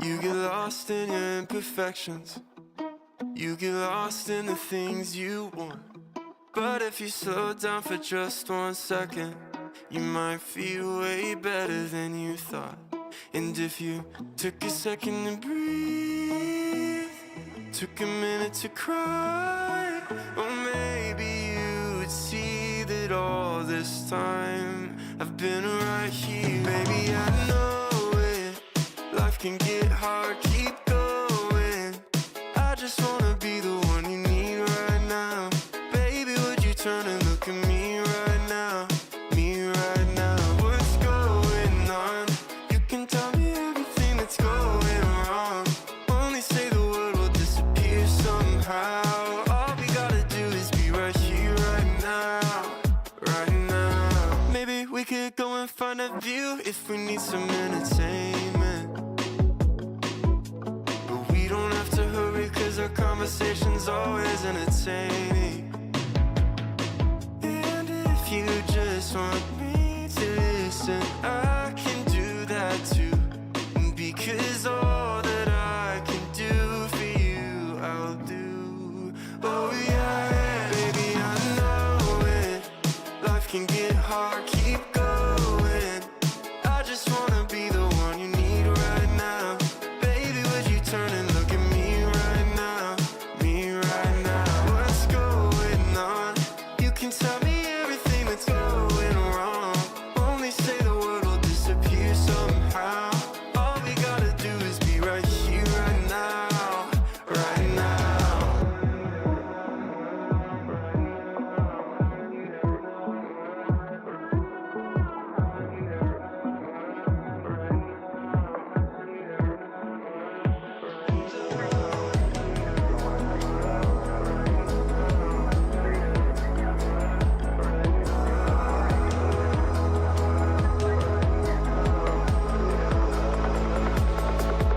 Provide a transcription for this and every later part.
You get lost in your imperfections. You get lost in the things you want. But if you slow down for just 1 second, you might feel way better than you thought. And if you took a second to breathe, took a minute to cry, well, maybe you would see that all this time I've been right here. Baby, I know it. Life can get hard, keep going. I just wanna be the one you need right now. Baby, would you turn and look at me right now? Me right now. What's going on? You can tell me everything that's going wrong. Only say the word will disappear somehow. All we gotta do is be right here, right now. Right now. Maybe we could go and find a view if we need some entertainment. But we don't have to hurry, cause our conversation's always entertaining. And if you just want me to listen, I can do that too. Because all that I can do for you, I'll do. Oh yeah, baby, I know it. Life can get hard, keep going. I just wanna be the one you need right now. Baby, would you turn and look at me right now? Me right now. What's going on? You can tell me everything that's going wrong. Only say the word will disappear somehow. All we gotta do is be right here, right now. Right now.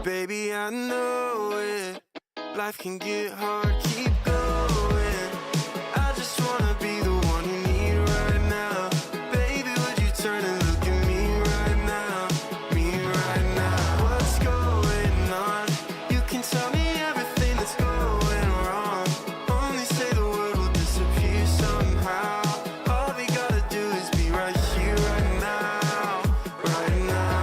Baby, I know it. Life can get hard, keep going. I just wanna be the one you need right now. Baby, would you turn and look at me right now? Me right now. What's going on? You can tell me everything that's going wrong. Only say the word will disappear somehow. All we gotta do is be right here, right now. Right now.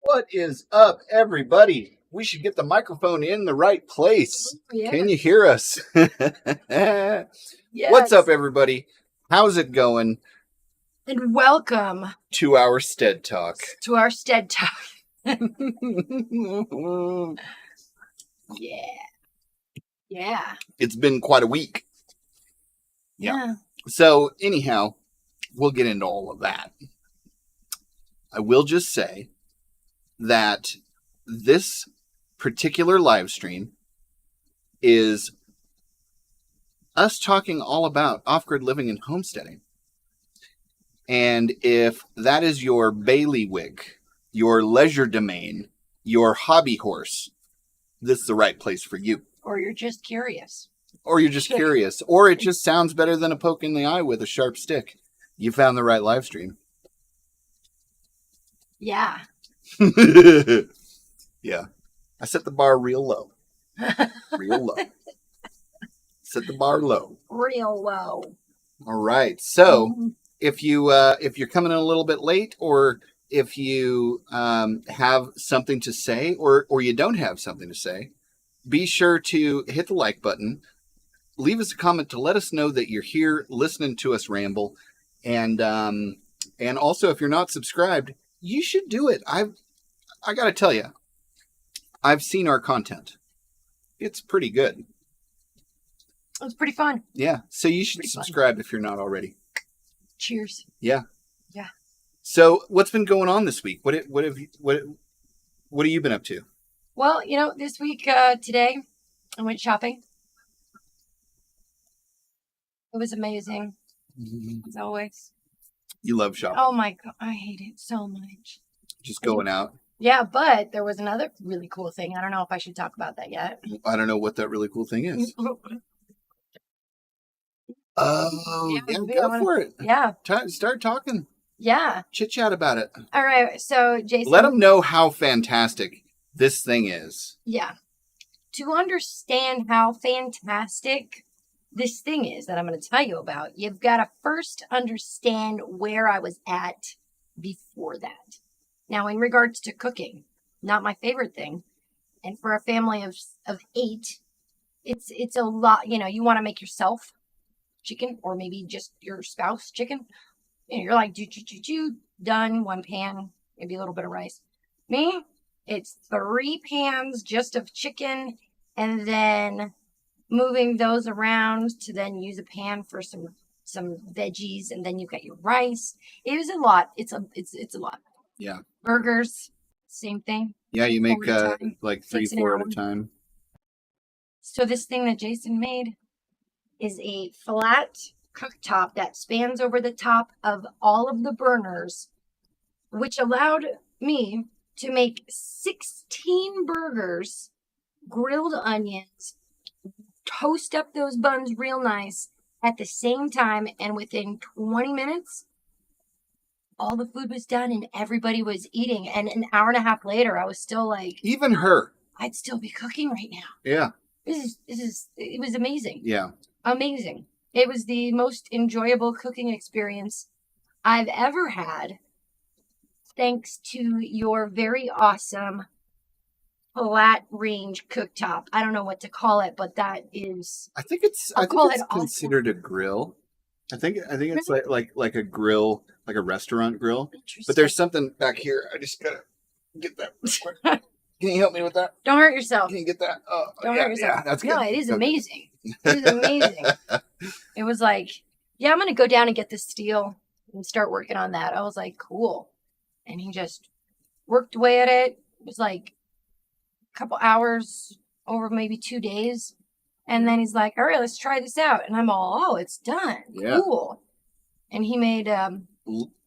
What is up, everybody? We should get the microphone in the right place. Yeah. Can you hear us? Yes. What's up, everybody? How's it going And welcome to our sTEaD Talk? to our sTEaD Talk. Yeah. Yeah. It's been quite a week. Yeah. So, anyhow, we'll get into all of that. I will just say that this particular live stream is us talking all about off-grid living and homesteading. And if that is your bailiwick, your leisure domain, your hobby horse, this is the right place for you. Or you're just curious. Or you're just curious, or it just sounds better than a poke in the eye with a sharp stick. You found the right live stream. Yeah. Yeah. I set the bar real low. Real low. Set the bar low. Real low. All right. So if you're coming in a little bit late, or if you have something to say, or you don't have something to say, be sure to hit the like button. Leave us a comment to let us know that you're here listening to us ramble. And also, if you're not subscribed, you should do it. I got to tell you, I've seen our content. It's pretty good. It was pretty fun. Yeah. So you should subscribe if you're not already. Cheers. Yeah. Yeah. So what's been going on this week? What have you been up to? Well, this week, today, I went shopping. It was amazing, as always. You love shopping. Oh my God, I hate it so much. Just going out. Yeah, but there was another really cool thing. I don't know if I should talk about that yet. I don't know what that really cool thing is. Oh, yeah, go for it. Yeah. Start talking. Yeah. Chit chat about it. All right. So, Jason. Let them know how fantastic this thing is. Yeah. To understand how fantastic this thing is that I'm going to tell you about, you've got to first understand where I was at before that. Now, in regards to cooking, not my favorite thing. And for a family of 8, it's a lot. You want to make yourself chicken, or maybe just your spouse chicken. You're like, done, 1 pan, maybe a little bit of rice. Me, it's 3 pans just of chicken, and then moving those around to then use a pan for some veggies, and then you've got your rice. It was a lot. It's a lot. Yeah. Burgers, same thing. Yeah, you make like 3, 4 at a time. So this thing that Jason made is a flat cooktop that spans over the top of all of the burners, which allowed me to make 16 burgers, grilled onions, toast up those buns real nice at the same time, and within 20 minutes, all the food was done and everybody was eating. And an hour and a half later, I was still like, even her, I'd still be cooking right now. Yeah. It was amazing. Yeah. Amazing. It was the most enjoyable cooking experience I've ever had, thanks to your very awesome flat range cooktop. I don't know what to call it, but that is. I think it's considered a grill. I think it's like a grill, like a restaurant grill. But there's something back here. I just gotta get that. Can you help me with that? Don't hurt yourself. Can you get that? Oh, Don't hurt yourself. Yeah, that's good. No, it is amazing. It is amazing. It was like, yeah, I'm gonna go down and get this steel and start working on that. I was like, cool. And he just worked away at it. It was like a couple hours over maybe 2 days. And then he's like, all right, let's try this out. And I'm all, oh, it's done. Yeah. Cool. And he made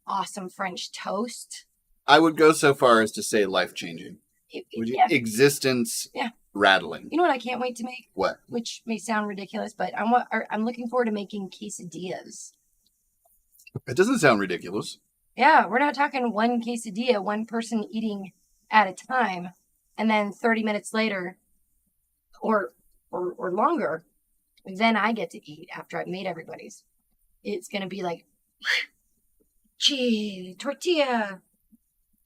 awesome French toast. I would go so far as to say life-changing. Yeah. Existence rattling. You know what I can't wait to make? What? Which may sound ridiculous, but I'm looking forward to making quesadillas. It doesn't sound ridiculous. Yeah, we're not talking one quesadilla, one person eating at a time, and then 30 minutes later, or longer, then I get to eat after I've made everybody's. It's going to be like, cheese, tortilla.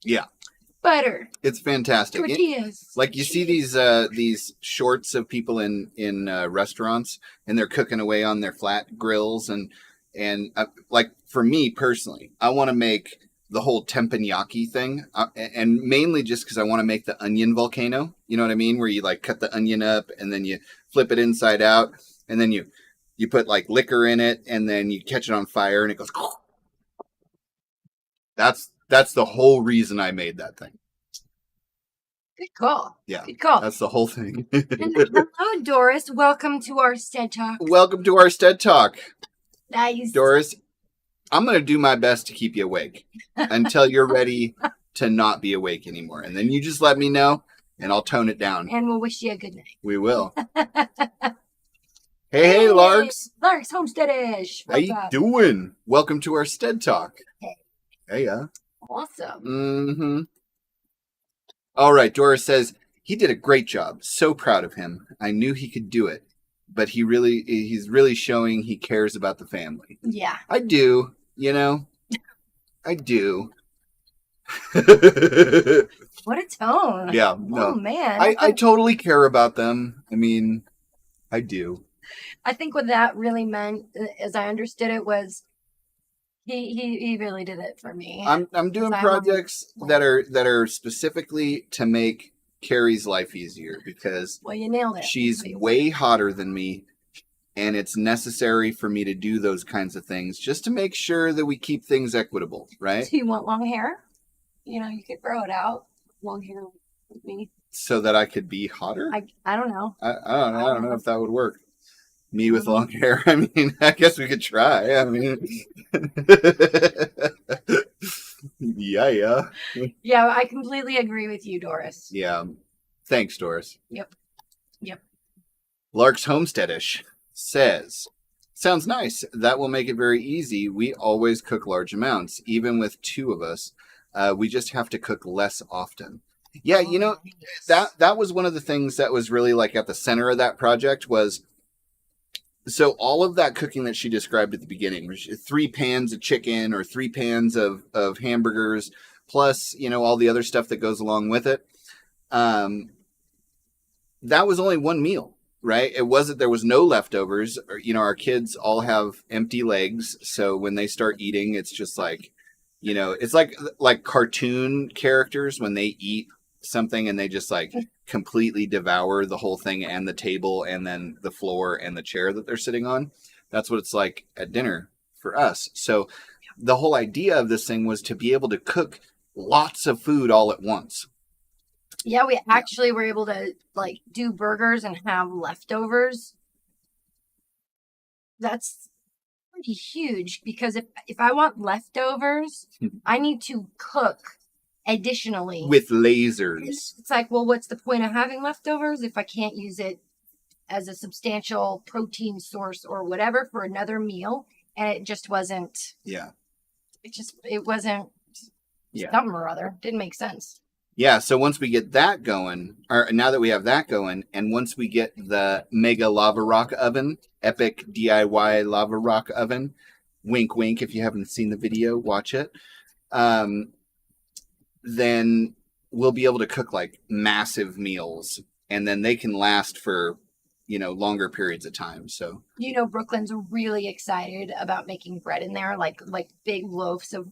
Yeah. Butter. It's fantastic. Tortillas. Like you see these shorts of people in restaurants, and they're cooking away on their flat grills, and like for me personally, I want to make the whole teppanyaki thing, and mainly just because I want to make the onion volcano. You know what I mean? Where you like cut the onion up and then you flip it inside out, and then you put like liquor in it, and then you catch it on fire, and it goes. That's the whole reason I made that thing. Good call. Yeah. Good call. That's the whole thing. Hello, Doris. Welcome to our sTEaD Talk. Welcome to our sTEaD Talk. Nice. Doris, I'm going to do my best to keep you awake until you're ready to not be awake anymore. And then you just let me know, and I'll tone it down. And we'll wish you a good night. We will. Hey, Larks. Larks Homesteadish. How you doing? Welcome to our sTEaD Talk. Hey, yeah. Awesome. Mm-hmm. All right, Doris says, he did a great job. So proud of him. I knew he could do it, but he's really showing he cares about the family. Yeah. I do, I do. What a tone. Yeah, Oh, no. man. I totally care about them. I mean, I do. I think what that really meant, as I understood it, was he really did it for me. I'm doing projects that are specifically to make Carrie's life easier because Well, you nailed it. she's way hotter than me, and it's necessary for me to do those kinds of things just to make sure that we keep things equitable, right? Do you want long hair? You know, you could grow it out. Long hair with me. So that I could be hotter? I don't know. I don't know if that would work. Me with long hair. I mean, I guess we could try. I mean, yeah. Yeah, I completely agree with you, Doris. Yeah. Thanks, Doris. Yep. Lark's Homesteadish says, sounds nice. That will make it very easy. We always cook large amounts, even with 2 of us. We just have to cook less often. Yeah, you know, that was one of the things that was really like at the center of that project was, so all of that cooking that she described at the beginning, 3 pans of chicken or 3 pans of hamburgers, plus, you know, all the other stuff that goes along with it. That was only one meal, right? It wasn't, there was no leftovers. Or, you know, our kids all have empty legs. So when they start eating, it's just like, you know, it's like cartoon characters when they eat something and they just like completely devour the whole thing and the table and then the floor and the chair that they're sitting on. That's what it's like at dinner for us. So the whole idea of this thing was to be able to cook lots of food all at once. Yeah, we actually were able to like do burgers and have leftovers. That's pretty huge because if I want leftovers, I need to cook additionally with lasers. It's like, well, what's the point of having leftovers if I can't use it as a substantial protein source or whatever for another meal? And it just wasn't. Yeah. It wasn't. Yeah. Something or other. Didn't make sense. Yeah. So once we get that going, or now that we have that going, and once we get the mega lava rock oven, epic DIY lava rock oven, wink, wink. If you haven't seen the video, watch it. Then we'll be able to cook like massive meals, and then they can last for, you know, longer periods of time. So, you know, Brooklyn's really excited about making bread in there, like big loaves of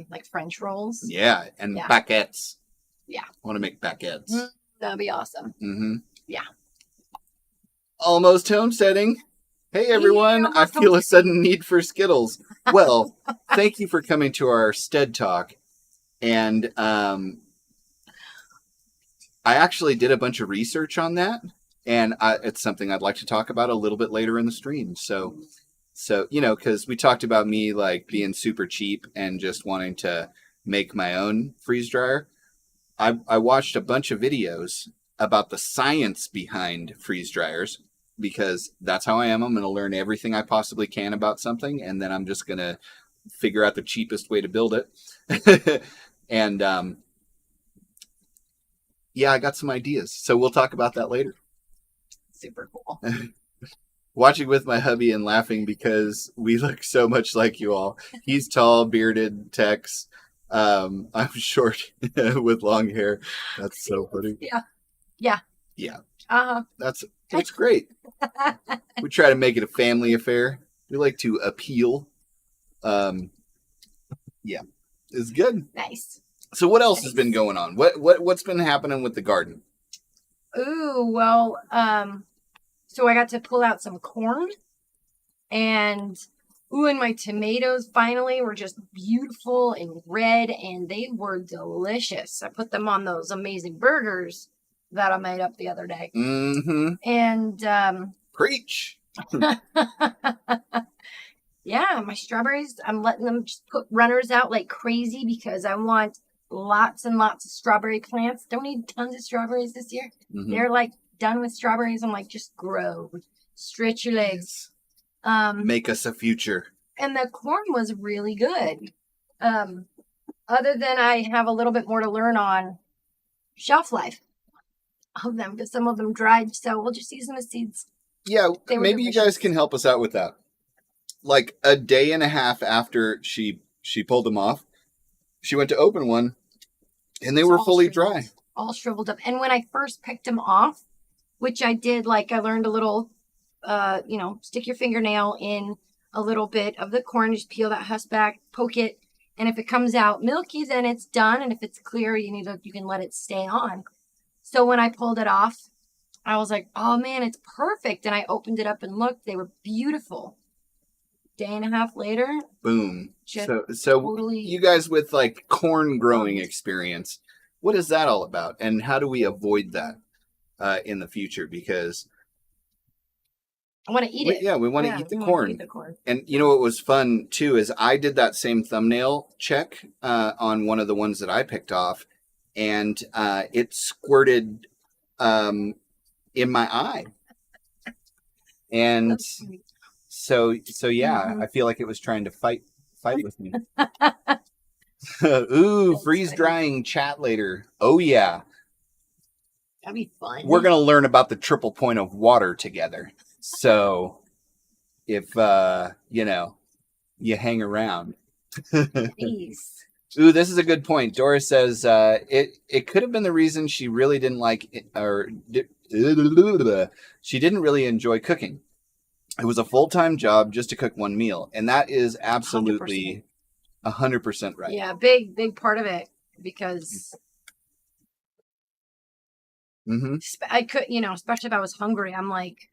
like French rolls. Yeah, and baguettes. Yeah, I want to make baguettes. That'd be awesome. Mm-hmm. Yeah. Almost homesteading. Hey everyone, I feel a sudden need for Skittles. Well, thank you for coming to our sTEaD talk. And I actually did a bunch of research on that, and it's something I'd like to talk about a little bit later in the stream. So you know, because we talked about me like being super cheap and just wanting to make my own freeze dryer. I watched a bunch of videos about the science behind freeze dryers because that's how I am. I'm going to learn everything I possibly can about something, and then I'm just going to figure out the cheapest way to build it. And yeah, I got some ideas. So we'll talk about that later. Super cool. Watching with my hubby and laughing because we look so much like you all. He's tall, bearded, Tex. I'm short with long hair. That's so funny. Yeah. Uh-huh. That's great. We try to make it a family affair. We like to appeal. Yeah. It's good. Nice. So what else has been going on? What's been happening with the garden? Ooh, well, so I got to pull out some corn and my tomatoes finally were just beautiful and red and they were delicious. I put them on those amazing burgers that I made up the other day. Mm-hmm. And preach. Yeah, my strawberries, I'm letting them just put runners out like crazy because I want lots and lots of strawberry plants. Don't need tons of strawberries this year. Mm-hmm. They're like done with strawberries. I'm like, just grow, stretch your legs. Make us a future. And the corn was really good. Other than I have a little bit more to learn on shelf life of them because some of them dried. So we'll just use them as seeds. Yeah, maybe you guys can help us out with that. Like a day and a half after she pulled them off, She went to open one, and they It's were all fully shriveled. dry. All shriveled up. And when I first picked them off, which I did, like I learned a little, stick your fingernail in a little bit of the corn, just peel that husk back, poke it, and if it comes out milky, then it's done. And if it's clear, you can let it stay on. So when I pulled it off, I was like, oh man, it's perfect. And I opened it up and looked, they were beautiful. Day and a half later, Boom. just So totally you guys with like corn growing experience, what is that all about? And how do we avoid that in the future? Because I want to eat it. we want to eat the we wanna corn. eat the corn. And you know what was fun too is I did that same thumbnail check on one of the ones that I picked off, and it squirted in my eye. And so yeah, I feel like it was trying to fight with me. Ooh, freeze drying chat later. Oh yeah. That'd be fun. We're going to learn about the triple point of water together. So if you hang around. Nice. Ooh, this is a good point. Doris says it could have been the reason she really didn't like it, she didn't really enjoy cooking. It was a full-time job just to cook one meal, and that is absolutely 100% right. Yeah, big part of it, because I could, especially if I was hungry, I'm like,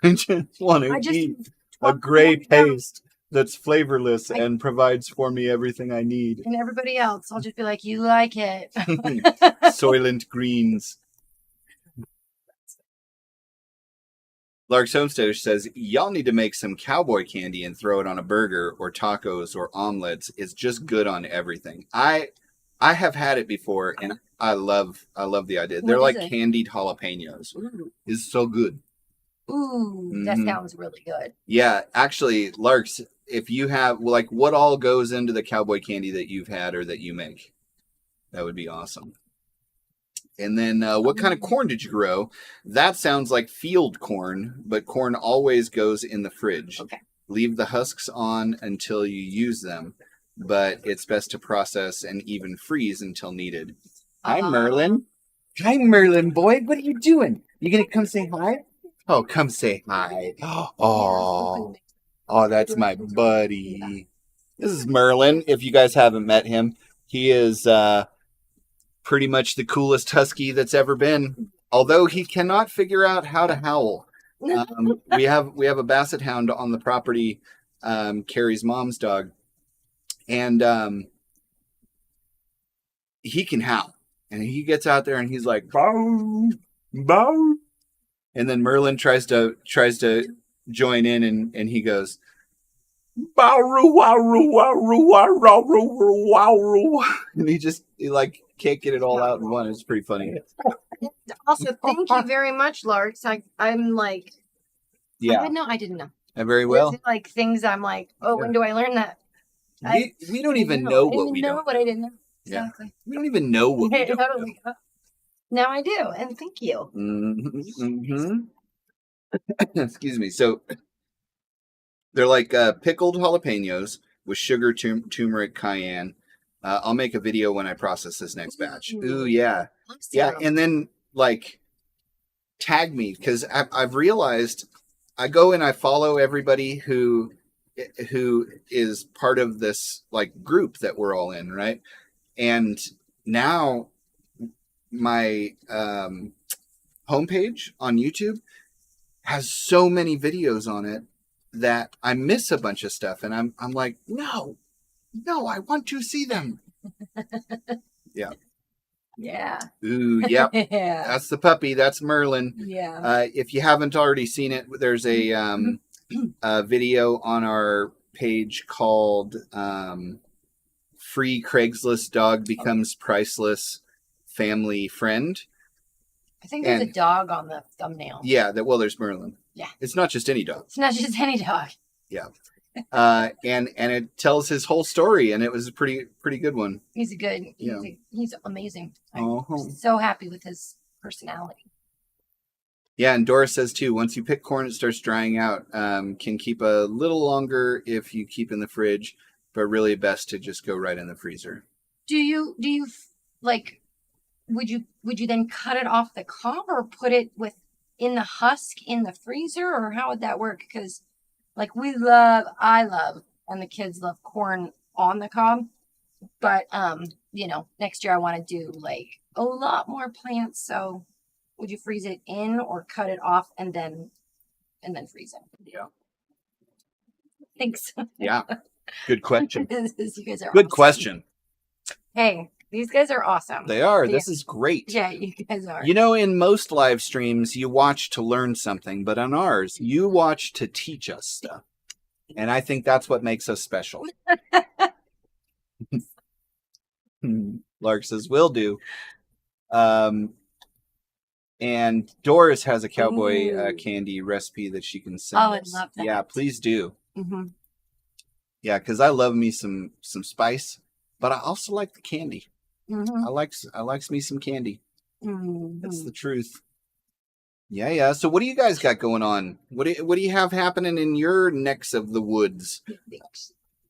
I just want to eat a gray paste that's flavorless and provides for me everything I need. And everybody else, I'll just be like, you like it. Soylent Greens. Lark's Homesteader says, y'all need to make some cowboy candy and throw it on a burger or tacos or omelets. It's just good on everything. I have had it before, and I love the idea. They're like candied jalapenos. Ooh. It's so good. Ooh, that sounds really good. Yeah, actually, Larks, if you have, like, what all goes into the cowboy candy that you've had or that you make? That would be awesome. And then what kind of corn did you grow? That sounds like field corn, but corn always goes in the fridge. Okay. Leave the husks on until you use them, but it's best to process and even freeze until needed. Hi, Merlin. Hi, Merlin, boy. What are you doing? You going to come say hi? Oh, come say hi. Oh, that's my buddy. This is Merlin. If you guys haven't met him, he is pretty much the coolest husky that's ever been. Although he cannot figure out how to howl. We have a basset hound on the property, Carrie's mom's dog, and he can howl. And he gets out there and he's like, bow, bow. And then Merlin tries to join in, and he goes, bow, wow, wow, wow, wow, and he like can't get it all out in one. It's pretty funny. Also, thank you very much, Larks. I'm like, yeah, I didn't know. Very well. There's like things I'm like, when do I learn that? We don't even know what we don't. What I didn't know. Exactly. Yeah. We don't even know what we don't know. Now I do, and thank you. Excuse me. So they're like pickled jalapenos with sugar, turmeric, cayenne. I'll make a video when I process this next batch. Ooh, yeah. Yeah, and then like tag me, because I've realized I go and I follow everybody who is part of this like group that we're all in, right? And now my homepage on YouTube has so many videos on it that I miss a bunch of stuff, and I'm like, no, I want to see them. Yeah. Yeah. Ooh, yep. Yeah. That's the puppy. That's Merlin. Yeah. If you haven't already seen it, there's a video on our page called Free Craigslist Dog Becomes Priceless Family Friend. I think there's a dog on the thumbnail. Yeah, there's Merlin. Yeah. It's not just any dog. It's not just any dog. Yeah. And it tells his whole story, and it was a pretty good one. He's amazing. I'm so happy with his personality. Yeah, and Doris says too, once you pick corn, it starts drying out. Can keep a little longer if you keep in the fridge, but really best to just go right in the freezer. Do you like? Would you then cut it off the cob or put it in the husk in the freezer, or how would that work? Because like I love, and the kids love corn on the cob, but next year I want to do like a lot more plants. So would you freeze it in or cut it off and then freeze it? Yeah. Thanks. Yeah. Good question. You guys are Good awesome. question. Hey, these guys are awesome. They are. Yeah. This is great. Yeah, you guys are. You know, in most live streams, you watch to learn something, but on ours, you watch to teach us stuff. And I think that's what makes us special. Lark says, will do. And Doris has a cowboy candy recipe that she can send us. I love that. Yeah, please do. Mm-hmm. Yeah, because I love me some spice, but I also like the candy. Mm-hmm. I likes me some candy. Mm-hmm. That's the truth. Yeah. So what do you guys got going on? What do you have happening in your necks of the woods?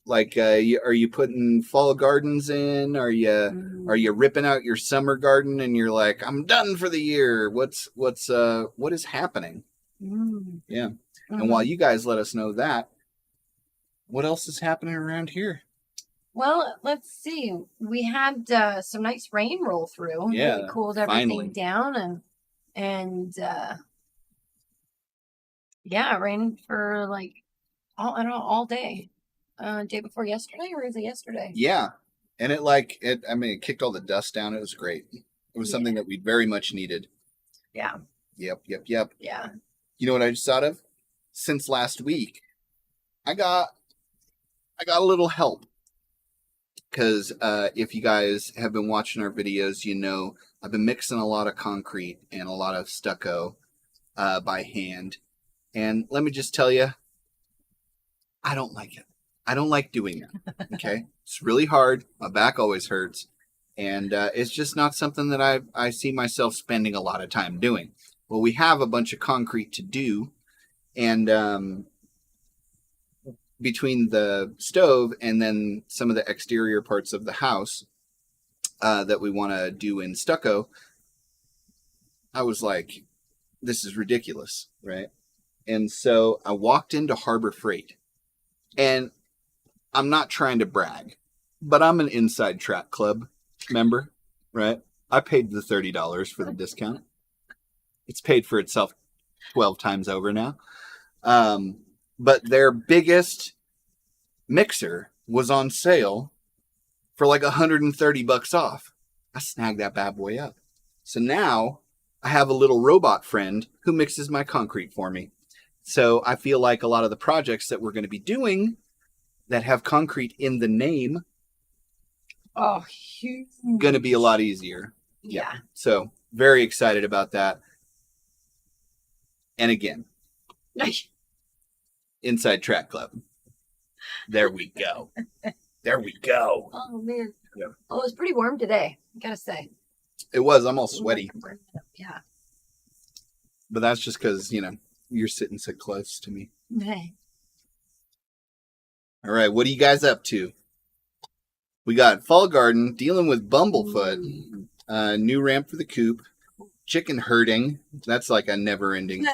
Like, are you putting fall gardens in? Are you ripping out your summer garden and you're like, I'm done for the year? What is happening? Mm-hmm. Yeah. And while you guys let us know that, what else is happening around here? Well, let's see. We had some nice rain roll through. Yeah, really cooled everything finally down, and it rained for like all day. Day before yesterday, or is it yesterday? Yeah, and it kicked all the dust down. It was great. It was something that we very much needed. Yeah. Yep. Yeah. You know what I just thought of? Since last week, I got a little help. Because if you guys have been watching our videos, you know I've been mixing a lot of concrete and a lot of stucco by hand. And let me just tell you, I don't like it. I don't like doing it. Okay? It's really hard. My back always hurts. And it's just not something that I see myself spending a lot of time doing. Well, we have a bunch of concrete to do. And between the stove and then some of the exterior parts of the house that we want to do in stucco, I was like, this is ridiculous, right? And so I walked into Harbor Freight, and I'm not trying to brag, but I'm an Inside Track Club member, right? I paid the $30 for the discount. It's paid for itself 12 times over now. But their biggest mixer was on sale for like $130 off. I snagged that bad boy up. So now I have a little robot friend who mixes my concrete for me. So I feel like a lot of the projects that we're going to be doing that have concrete in the name huge. Going to be a lot easier. Yeah. So very excited about that. And again, Inside Track Club. There we go. There we go. Oh, man. Yeah. Oh, it was pretty warm today, I gotta say. It was. I'm all sweaty. Yeah. But that's just because, you're sitting so close to me. Hey. All right. What are you guys up to? We got Fall Garden, dealing with Bumblefoot, new ramp for the coop, chicken herding. That's like a never ending.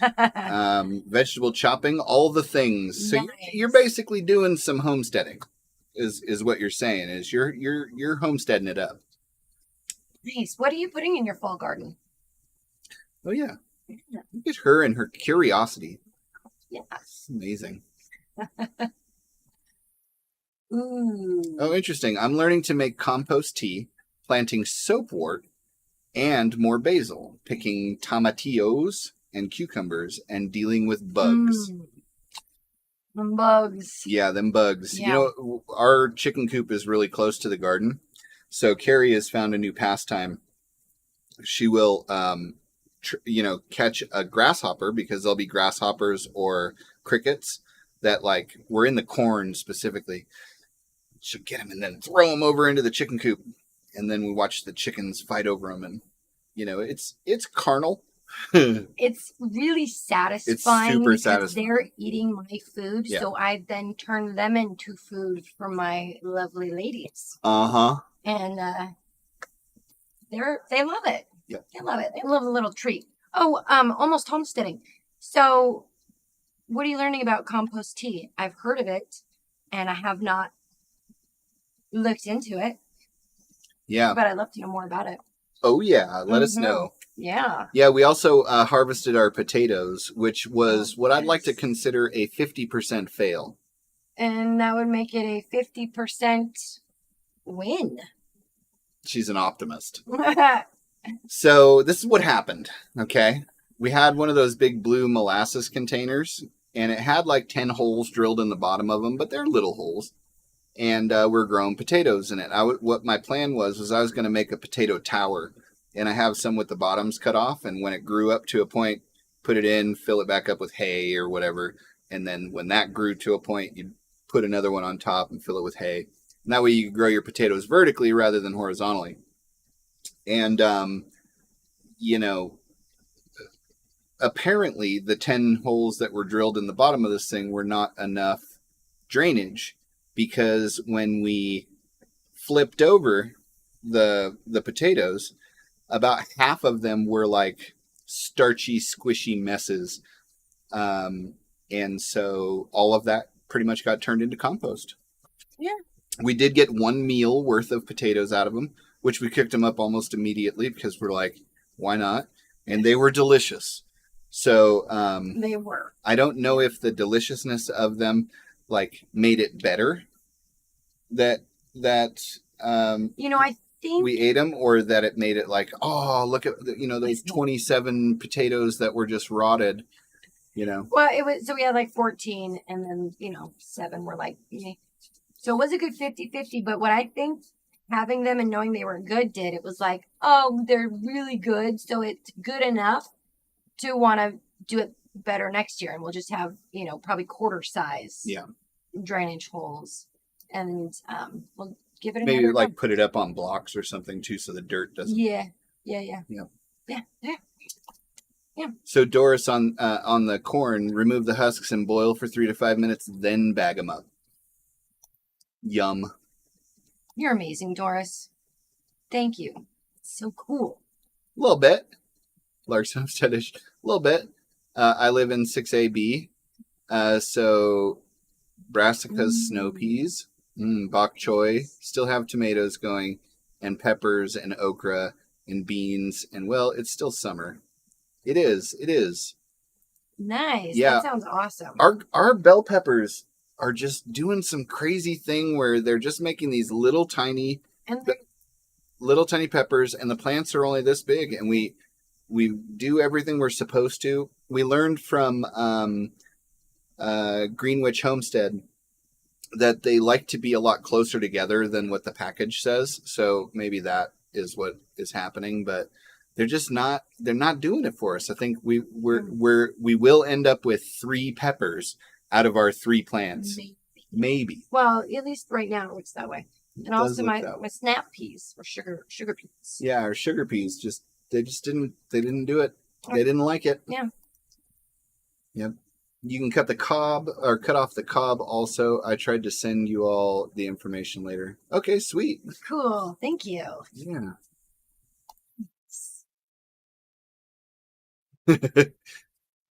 Vegetable chopping, all the things. So Nice. you're basically doing some homesteading, is what you're saying. Is you're homesteading it up. Nice. What are you putting in your fall garden? Oh yeah, look at her and her curiosity. Yeah. It's amazing. Ooh. Oh, interesting. I'm learning to make compost tea, planting soapwort, and more basil, picking tomatillos and cucumbers, and dealing with bugs. Them bugs. Yeah, them bugs. Yeah. Our chicken coop is really close to the garden. So Carrie has found a new pastime. She will, catch a grasshopper, because there'll be grasshoppers or crickets that were in the corn specifically. She'll get them and then throw them over into the chicken coop. And then we watch the chickens fight over them. And, it's carnal. It's really satisfying super because satisfying. they're eating my food, Yeah. so I then turn them into food for my lovely ladies, Uh-huh. and they love it. Yep. They love it. They love the little treat. Oh, almost homesteading. So, what are you learning about compost tea? I've heard of it, and I have not looked into it. Yeah. But I'd love to know more about it. Oh, yeah. Let us know. Yeah. Yeah, we also harvested our potatoes, which was what I'd like to yes. consider a 50% fail. And that would make it a 50% win. She's an optimist. So this is what happened, okay? We had one of those big blue molasses containers, and it had like 10 holes drilled in the bottom of them, but they're little holes. And we're growing potatoes in it. What my plan was I was going to make a potato tower, and I have some with the bottoms cut off, and when it grew up to a point, put it in, fill it back up with hay or whatever, and then when that grew to a point, you'd put another one on top and fill it with hay. And that way you could grow your potatoes vertically rather than horizontally. And, apparently the 10 holes that were drilled in the bottom of this thing were not enough drainage, because when we flipped over the potatoes, about half of them were like starchy, squishy messes. And so all of that pretty much got turned into compost. Yeah. We did get 1 meal worth of potatoes out of them, which we cooked them up almost immediately because we're like, why not? And they were delicious. So they were. I don't know if the deliciousness of them like made it better that I think we ate them, or that it made it like, oh, look at those 27 potatoes that were just rotted. Well, it was, so we had like 14, and then 7 were like, meh. So it was a good 50-50. But what I think having them and knowing they were good did, it was like, oh, they're really good, so it's good enough to want to do it better next year, and we'll just have probably quarter size drainage holes, and we'll give it maybe another like go. put it up on blocks or something too, so the dirt doesn't. Yeah. So Doris, on the corn, remove the husks and boil for 3 to 5 minutes, then bag them up. Yum. You're amazing, Doris. Thank you. It's so cool. A little bit. Large homesteadish. A little bit. I live in 6AB. So brassicas, snow peas, bok choy, still have tomatoes going, and peppers and okra and beans. And well, it's still summer. It is. Nice. Yeah. That sounds awesome. Our bell peppers are just doing some crazy thing where they're just making these little tiny peppers, and the plants are only this big, and we do everything we're supposed to. We learned from Greenwich Homestead that they like to be a lot closer together than what the package says. So maybe that is what is happening, but they're not doing it for us. I think we will end up with 3 peppers out of our 3 plants. Maybe. Well, at least right now it looks that way. And also my snap peas or sugar peas. Yeah, our sugar peas they didn't do it. They didn't like it. Yeah. Yep. You can cut off the cob also. I tried to send you all the information later. Okay, sweet. Cool. Thank you. Yeah.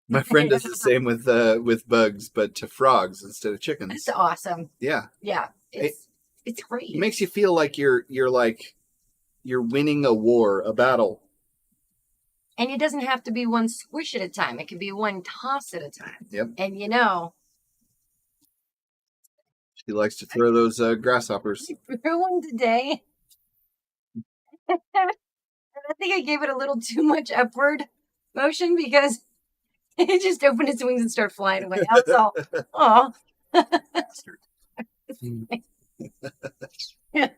My friend does the same with bugs, but to frogs instead of chickens. That's awesome. Yeah. Yeah. It's great. It makes you feel like you're winning a war, a battle. And it doesn't have to be one squish at a time. It can be one toss at a time. Yep. And she likes to throw those grasshoppers. I threw one today. And I think I gave it a little too much upward motion because it just opened its wings and started flying away. I was all, oh. Yeah.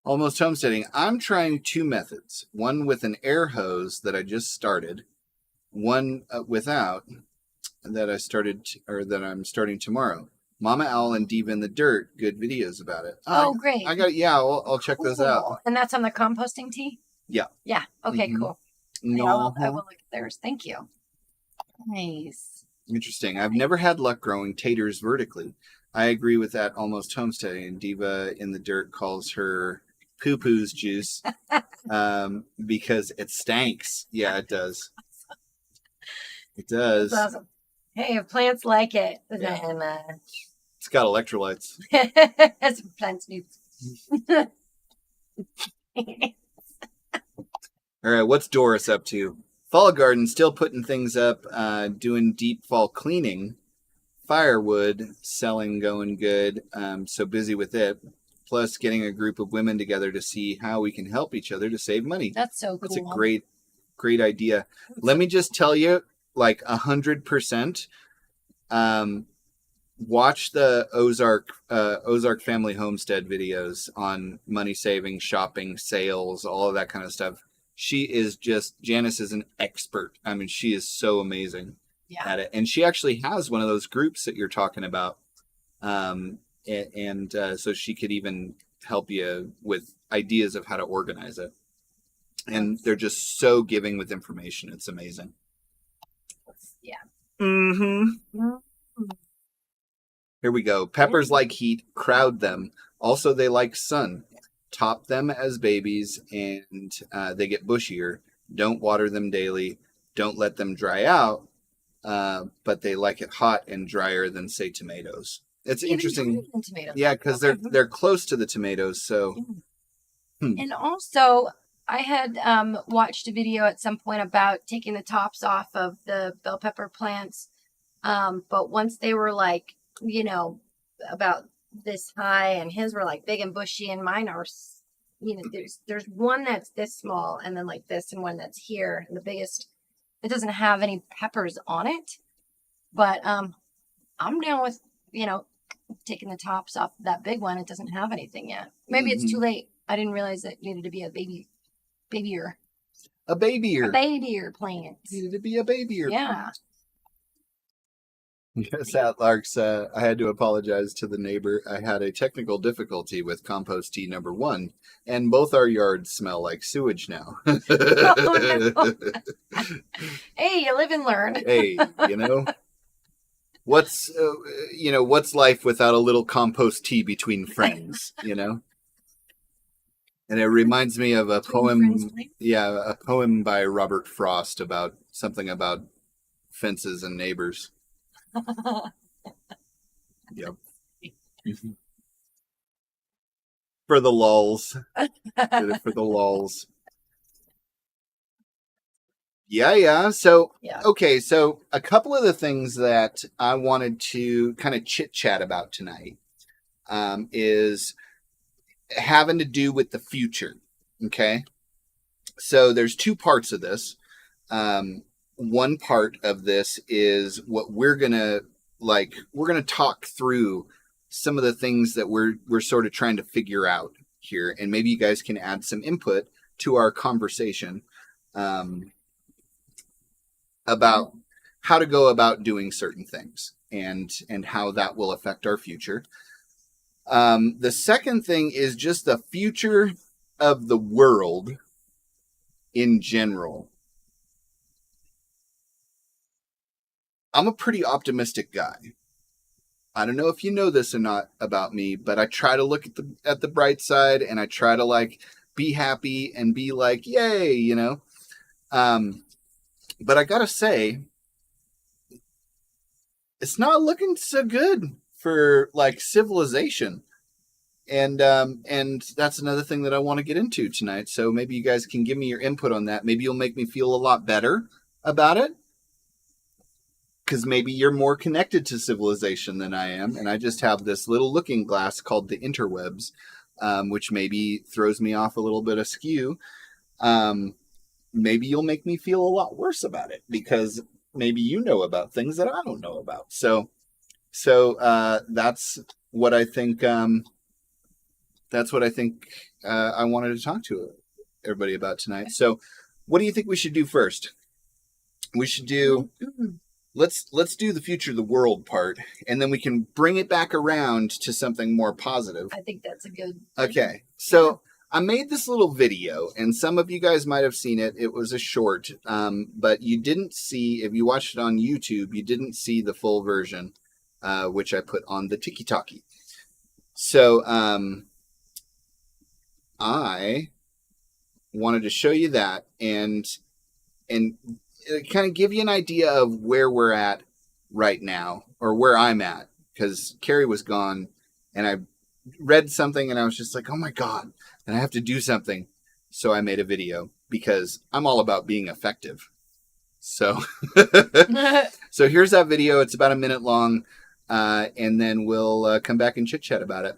Almost homesteading. I'm trying 2 methods. One with an air hose that I just started. One without that I'm starting tomorrow. Mama Owl and Diva in the Dirt. Good videos about it. Oh, great. I got it. Yeah, I'll check those out. And that's on the composting tea? Yeah. Yeah. Okay, Mhm. cool. No. I will look at theirs. Thank you. Nice. Interesting. I've never had luck growing taters vertically. I agree with that almost homesteading. Diva in the Dirt calls her poo-poo's juice because it stanks. Yeah, it does. It does. That's awesome. Hey, if plants like it, Yeah. then It's got electrolytes. that's what plants need. All right, what's Doris up to? Fall garden, still putting things up, doing deep fall cleaning. Firewood selling going good, so busy with it. Plus getting a group of women together to see how we can help each other to save money. That's so cool. That's a great idea. Let me just tell you, like 100%, watch the Ozark Family Homestead videos on money saving, shopping, sales, all of that kind of stuff. Janice is an expert. I mean, she is so amazing at it. And she actually has one of those groups that you're talking about. So she could even help you with ideas of how to organize it. And they're just so giving with information. It's amazing. Yeah. Mm-hmm. Here we go. Peppers like heat. Crowd them. Also, they like sun. Top them as babies, and they get bushier. Don't water them daily. Don't let them dry out. But they like it hot and drier than, say, tomatoes. It's interesting. Yeah, because they're close to the tomatoes. So, And also, I had watched a video at some point about taking the tops off of the bell pepper plants. But once they were like, about this high, and his were like big and bushy, and mine are, there's one that's this small, and then like this, and one that's here, and the biggest, it doesn't have any peppers on it. But I'm down with, taking the tops off that big one. It doesn't have anything yet. Maybe it's too late. I didn't realize it needed to be a babyer plant. Needed to be a babyer. Yeah. Yes, at Lark's, I had to apologize to the neighbor. I had a technical difficulty with compost tea number 1, and both our yards smell like sewage now. Oh, no. Hey, you live and learn. Hey, what's life without a little compost tea between friends, And it reminds me of a poem. Yeah, a poem by Robert Frost about something about fences and neighbors. Yep. For the lulls. Did it for the lulls. Yeah. So, okay. So a couple of the things that I wanted to kind of chit chat about tonight is having to do with the future. Okay. So there's 2 parts of this. One part of this is what we're going to talk through some of the things that we're sort of trying to figure out here. And maybe you guys can add some input to our conversation about how to go about doing certain things and how that will affect our future. The second thing is just the future of the world in general. I'm a pretty optimistic guy. I don't know if you know this or not about me, but I try to look at the bright side, and I try to be happy and be like, yay, But I gotta say, it's not looking so good for civilization. And that's another thing that I want to get into tonight. So maybe you guys can give me your input on that. Maybe you'll make me feel a lot better about it. Because maybe you're more connected to civilization than I am, and I just have this little looking glass called the interwebs, which maybe throws me off a little bit askew. Maybe you'll make me feel a lot worse about it, because maybe you know about things that I don't know about. So that's what I think. That's what I think I wanted to talk to everybody about tonight. So, what do you think we should do first? We should do. let's do the future of the world part, and then we can bring it back around to something more positive. I think that's a good. Okay, so I made this little video, and some of you guys might have seen it. It was a short, but you didn't see, if you watched it on YouTube, you didn't see the full version, which I put on the TikTok. So I wanted to show you that and kind of give you an idea of where we're at right now, or where I'm at, because Carrie was gone, and I read something and I was just like, oh my God, and I have to do something. So I made a video because I'm all about being effective. So, so here's that video. It's about a minute long. And then we'll come back and chit chat about it.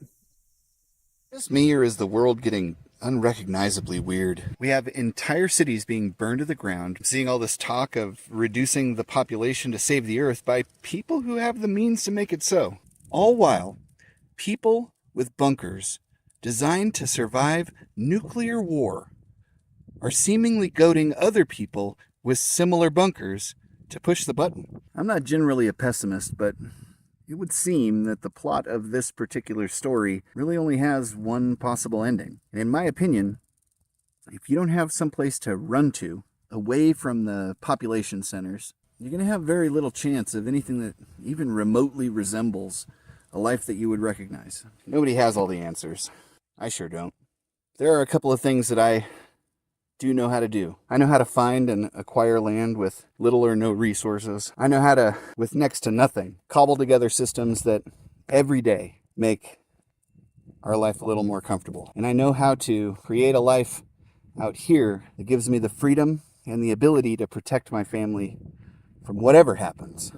Is me, or is the world getting unrecognizably weird? We have entire cities being burned to the ground, seeing all this talk of reducing the population to save the earth by people who have the means to make it so. All while people with bunkers designed to survive nuclear war are seemingly goading other people with similar bunkers to push the button. I'm not generally a pessimist, but it would seem that the plot of this particular story really only has one possible ending. And in my opinion, if you don't have someplace to run to, away from the population centers, you're going to have very little chance of anything that even remotely resembles a life that you would recognize. Nobody has all the answers. I sure don't. There are a couple of things that I do know how to do. I know how to find and acquire land with little or no resources. I know how to, with next to nothing, cobble together systems that every day make our life a little more comfortable. And I know how to create a life out here that gives me the freedom and the ability to protect my family from whatever happens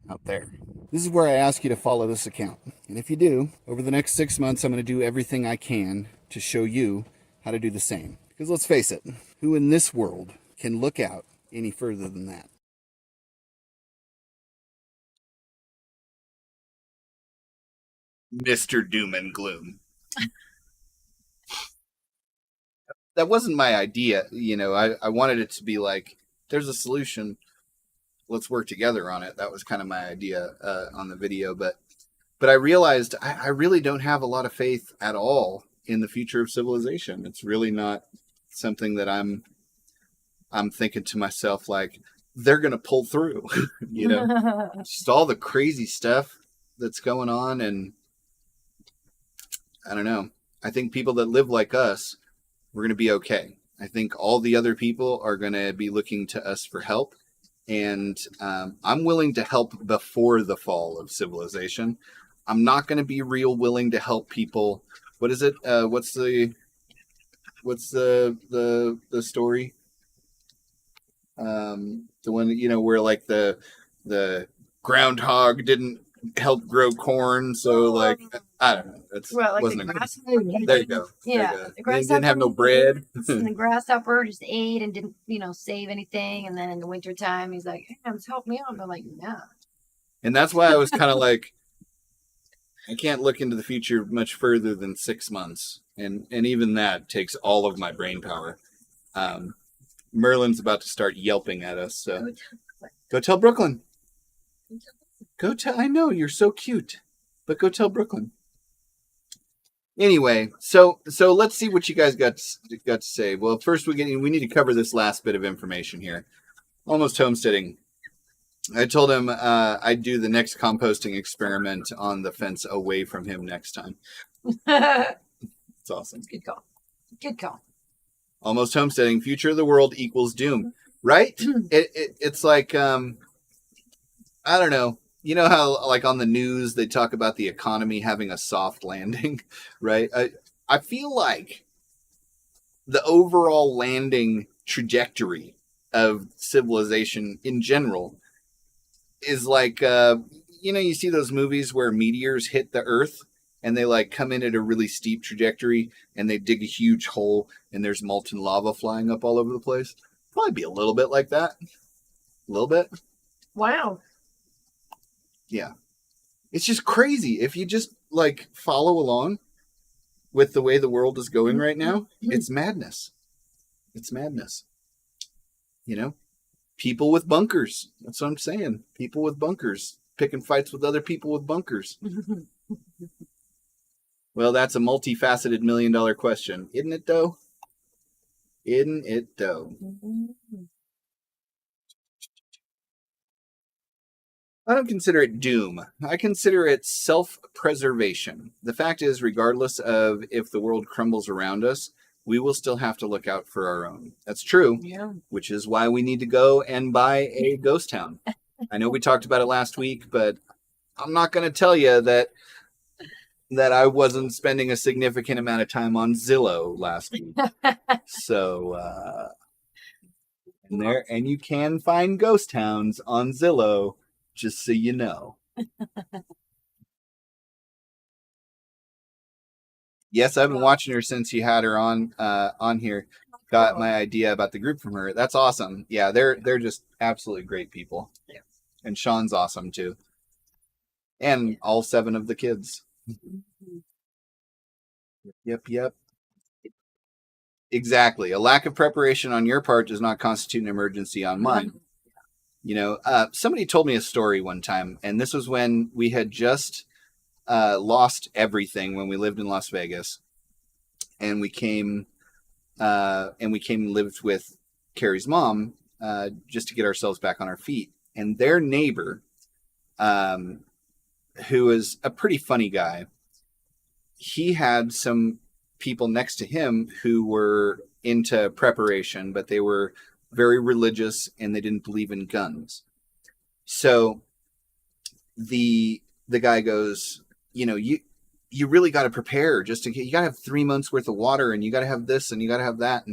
out there. This is where I ask you to follow this account. And if you do, over the next 6 months, I'm going to do everything I can to show you how to do the same. Because let's face it, who in this world can look out any further than that? Mr. Doom and Gloom. That wasn't my idea. You know, I wanted it to be like, there's a solution. Let's work together on it. That was kind of my idea on the video. But I realized I really don't have a lot of faith at all in the future of civilization. It's really not something that I'm thinking to myself, like, they're going to pull through, you know, just all the crazy stuff that's going on. And I don't know. I think people that live like us, we're going to be okay. I think all the other people are going to be looking to us for help. And I'm willing to help before the fall of civilization. I'm not going to be real willing to help people. What is it? What's the story? The one, you know, where like the groundhog didn't help grow corn, so like I don't know. That's like wasn't the a good. There you go. Yeah, there you go. the grasshopper didn't have no bread. And the grasshopper just ate and didn't, save anything. And then in the wintertime, he's like, "Hey, help me out." And they're like, "No." And that's why I was kind of like, I can't look into the future much further than 6 months, and even that takes all of my brain power. Merlin's about to start yelping at us, so go tell Brooklyn. Go tell. I know you're so cute, but go tell Brooklyn. Anyway, so let's see what you guys got to say. Well, first we need to cover this last bit of information here. Almost homesteading. I told him I'd do the next composting experiment on the fence away from him next time. It's awesome. Good call. Good call. Almost homesteading. Future of the world equals doom. Right? It's like, I don't know. You know how, like, on the news, they talk about the economy having a soft landing, right? I feel like the overall landing trajectory of civilization in general is like, you see those movies where meteors hit the Earth and they, like, come in at a really steep trajectory and they dig a huge hole and there's molten lava flying up all over the place? Probably be a little bit like that. A little bit. Wow. Yeah. It's just crazy. If you just, like, follow along with the way the world is going right now, it's madness. It's madness. You know? people with bunkers. That's what I'm saying. People with bunkers. Picking fights with other people with bunkers. Well, that's a multifaceted $1 million question. Isn't it, though? Isn't it, though? I don't consider it doom. I consider it self-preservation. The fact is, regardless of if the world crumbles around us, we will still have to look out for our own. That's true, Yeah. which is why we need to go and buy a ghost town. I know we talked about it last week, but I'm not going to tell you that I wasn't spending a significant amount of time on Zillow last week. So, and you can find ghost towns on Zillow, just so you know. Yes, I've been watching her since you had her on here. Got my idea about the group from her. That's awesome. Yeah, they're just absolutely great people. Yeah. And Sean's awesome too. And all 7 of the kids. Yep. Exactly. A lack of preparation on your part does not constitute an emergency on mine. You know, somebody told me a story one time, and this was when we had just lost everything when we lived in Las Vegas, and we came and lived with Carrie's mom just to get ourselves back on our feet. And their neighbor, who was a pretty funny guy, he had some people next to him who were into preparation, but they were very religious and they didn't believe in guns. So the guy goes, you know, you really got to prepare just in case. You got to have 3 months worth of water, and you got to have this and you got to have that.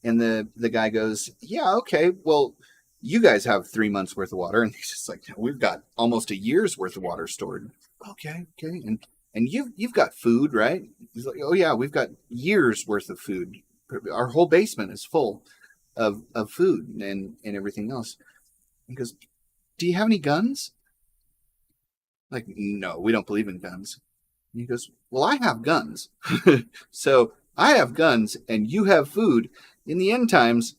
And the guy goes, yeah, okay, well, you guys have 3 months worth of water. And he's just like, we've got almost a year's worth of water stored. Okay. And you've got food, right? He's like, oh yeah, we've got years worth of food. Our whole basement is full of food and everything else. He goes, do you have any guns? Like, no, we don't believe in guns. And he goes, well, I have guns. So I have guns and you have food. In the end times,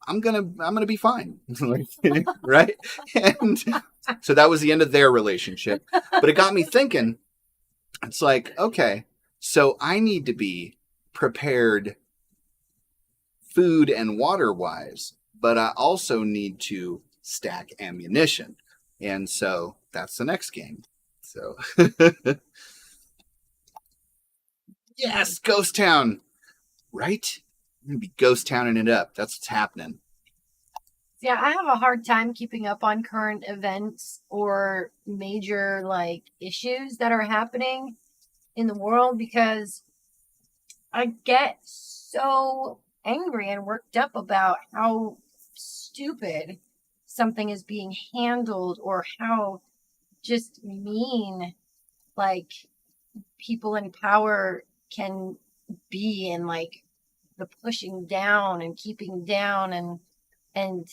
I'm gonna be fine. Right? And so that was the end of their relationship. But it got me thinking, it's like, okay, so I need to be prepared food and water wise, but I also need to stack ammunition. And so that's the next game. So yes, Ghost Town. Right? I'm gonna be ghost towning it up. That's what's happening. Yeah, I have a hard time keeping up on current events or major like issues that are happening in the world because I get so angry and worked up about how stupid something is being handled or how just mean like people in power can be, and like the pushing down and keeping down and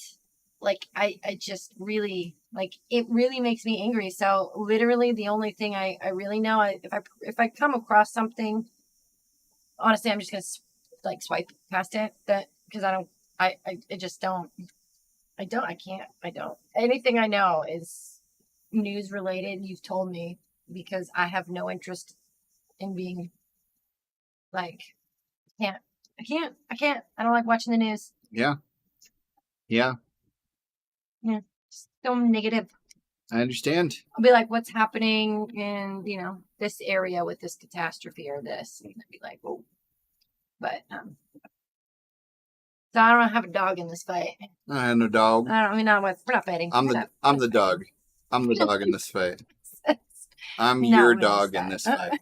like I just really like it really makes me angry. So literally the only thing I really know, if I come across something, honestly, I'm just gonna like swipe past it, that because I just don't. I don't. Anything I know is news related. You've told me, because I have no interest in being like, I can't. I don't like watching the news. Yeah. Yeah. So negative. I understand. I'll be like, what's happening in, this area with this catastrophe or this? And I'd be like, oh. But, so I don't have a dog in this fight. I have no dog. we're not fighting. I'm the dog. I'm the dog in this fight. I'm your dog in this fight.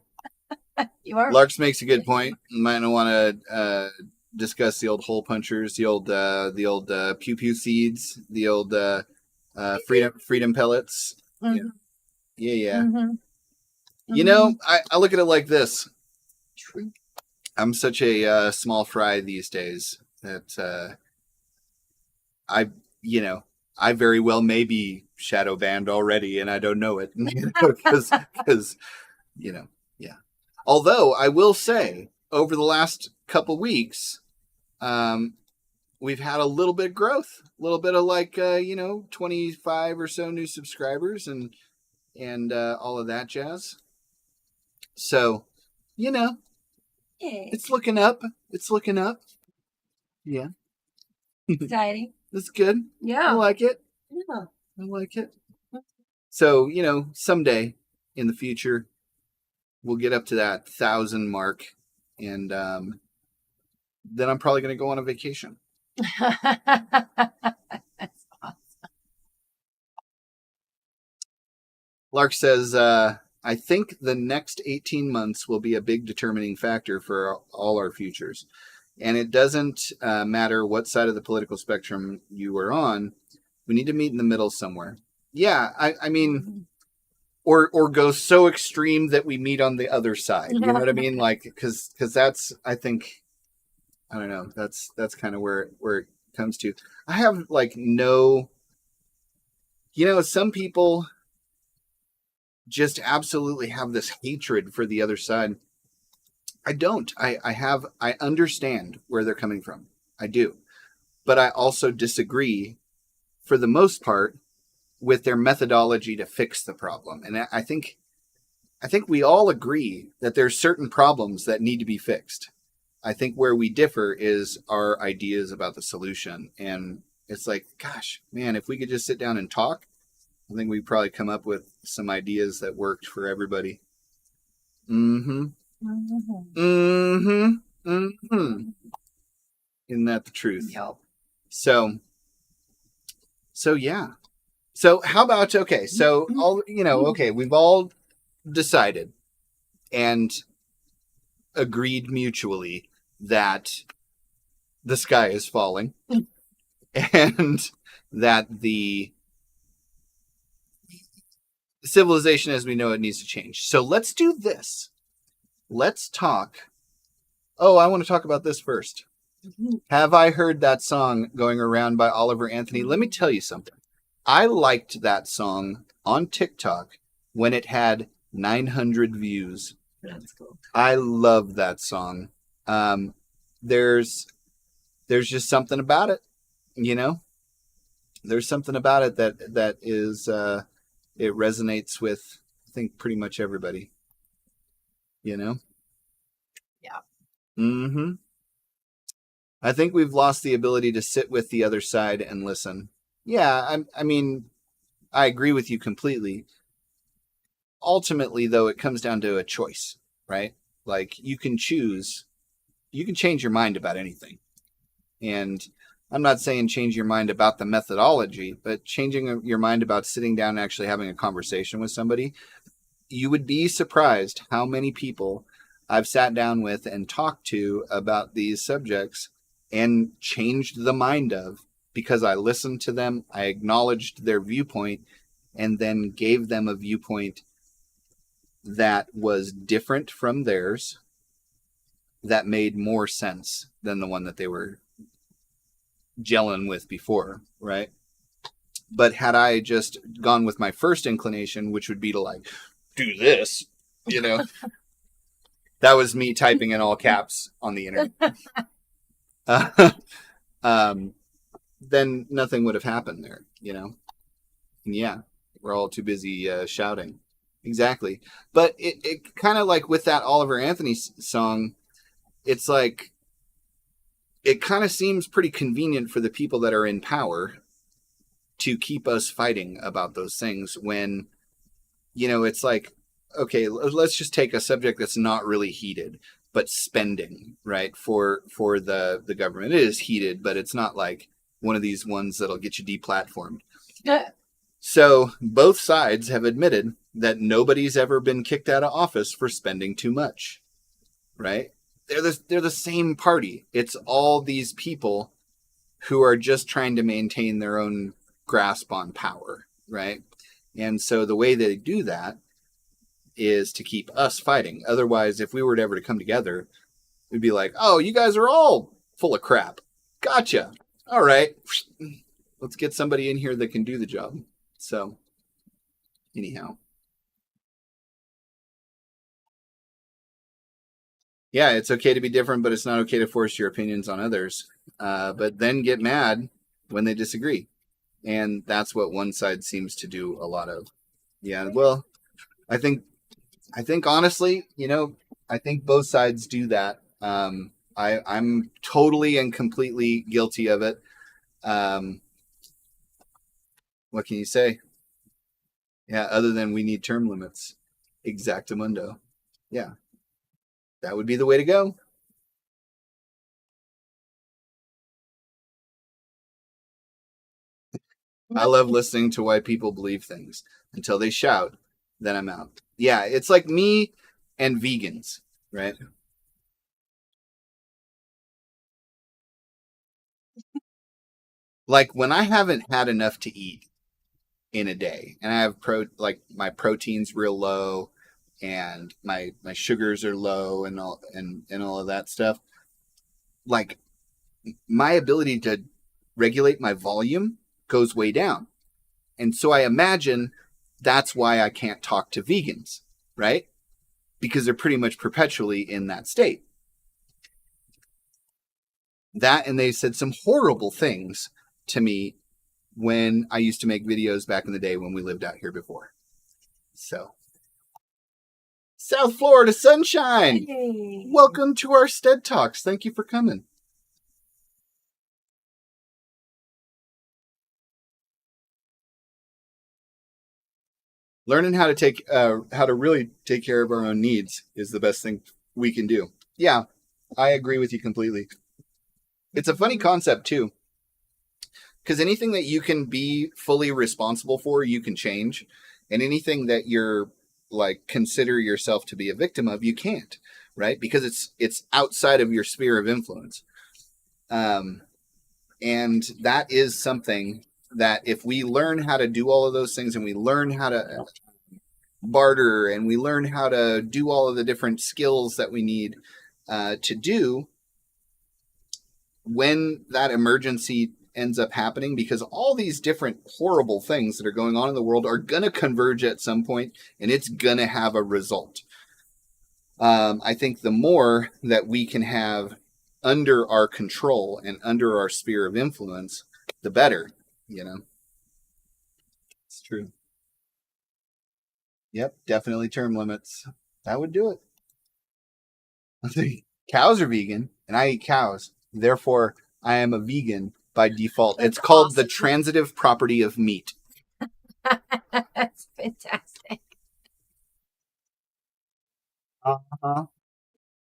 You are. Larks makes a good point. You might not want to discuss the old hole punchers, the old pew pew seeds, the old freedom pellets. Mm-hmm. Yeah. Mm-hmm. You know, I look at it like this. I'm such a small fry these days that I very well may be shadow banned already, and I don't know it because yeah. Although I will say, over the last couple weeks, we've had a little bit of growth, a little bit of like 25 or so new subscribers and all of that jazz. So, it's looking up. It's looking up. Yeah. Exciting. That's good. I Yeah. like it. Yeah. I like it. So, someday in the future, we'll get up to that 1,000 mark, and then I'm probably going to go on a vacation. That's awesome. Lark says, I think the next 18 months will be a big determining factor for all our futures. And it doesn't matter what side of the political spectrum you are on. We need to meet in the middle somewhere. Yeah, I mean, or go so extreme that we meet on the other side. You know what I mean? Like, because that's, I think, I don't know. That's kind of where it comes to. I have like no, some people just absolutely have this hatred for the other side. I don't. I understand where they're coming from. I do. But I also disagree for the most part with their methodology to fix the problem. And I think we all agree that there's certain problems that need to be fixed. I think where we differ is our ideas about the solution. And it's like, gosh, man, if we could just sit down and talk, I think we'd probably come up with some ideas that worked for everybody. Mm-hmm. Mm-hmm. Mm-hmm. Mm-hmm. Isn't that the truth? Yep. So yeah. So how about, okay, so all, okay, we've all decided and agreed mutually that the sky is falling and that the civilization as we know it needs to change. So let's do this. Let's talk. Oh, I want to talk about this first. Have I heard that song going around by Oliver Anthony? Let me tell you something. I liked that song on TikTok when it had 900 views. That's cool. I love that song. There's just something about it, There's something about it that is it resonates with, I think, pretty much everybody. Yeah. Mm-hmm. I think we've lost the ability to sit with the other side and listen. Yeah, I mean, I agree with you completely. Ultimately, though, it comes down to a choice, right? Like, you can change your mind about anything. And I'm not saying change your mind about the methodology, but changing your mind about sitting down and actually having a conversation with somebody. You would be surprised how many people I've sat down with and talked to about these subjects and changed the mind of, because I listened to them, I acknowledged their viewpoint, and then gave them a viewpoint that was different from theirs, that made more sense than the one that they were gelling with before, right? But had I just gone with my first inclination, which would be to like, do this, that was me typing in all caps on the internet. Then nothing would have happened there, And yeah, we're all too busy shouting. Exactly. But it kind of like with that Oliver Anthony song, it's like, it kind of seems pretty convenient for the people that are in power to keep us fighting about those things when, it's like, okay, let's just take a subject that's not really heated, but spending, right? For the government. It is heated, but it's not like one of these ones that'll get you deplatformed. Yeah. So both sides have admitted that nobody's ever been kicked out of office for spending too much, right? They're the same party. It's all these people who are just trying to maintain their own grasp on power, right? And so the way they do that is to keep us fighting. Otherwise, if we were ever to come together, we'd be like, oh, you guys are all full of crap. Gotcha. All right. Let's get somebody in here that can do the job. So, anyhow. Yeah, it's okay to be different, but it's not okay to force your opinions on others. but then get mad when they disagree. And that's what one side seems to do a lot of. Yeah, well, I think honestly, I think both sides do that. I'm totally and completely guilty of it. What can you say? Yeah, other than we need term limits. Exactamundo. Yeah, that would be the way to go. I love listening to why people believe things until they shout, then I'm out. Yeah, it's like me and vegans, right? Like when I haven't had enough to eat in a day and I have my protein's real low and my sugars are low and all of that stuff, like my ability to regulate my volume goes way down. And so I imagine that's why I can't talk to vegans, right? Because they're pretty much perpetually in that state. That, and they said some horrible things to me when I used to make videos back in the day when we lived out here before. So, South Florida sunshine. Hey. Welcome to our sTEaD Talks. Thank you for coming. Learning how to really take care of our own needs is the best thing we can do. Yeah, I agree with you completely. It's a funny concept too, because anything that you can be fully responsible for, you can change, and anything that you're like consider yourself to be a victim of, you can't, right? Because it's outside of your sphere of influence. And that is something that if we learn how to do all of those things and we learn how to barter and we learn how to do all of the different skills that we need to do when that emergency ends up happening, because all these different horrible things that are going on in the world are going to converge at some point and it's going to have a result. I think the more that we can have under our control and under our sphere of influence, the better, It's true. Yep, definitely term limits. That would do it. I think cows are vegan and I eat cows. Therefore, I am a vegan by default. That's it's called awesome. the transitive property of meat. That's fantastic. Uh-huh.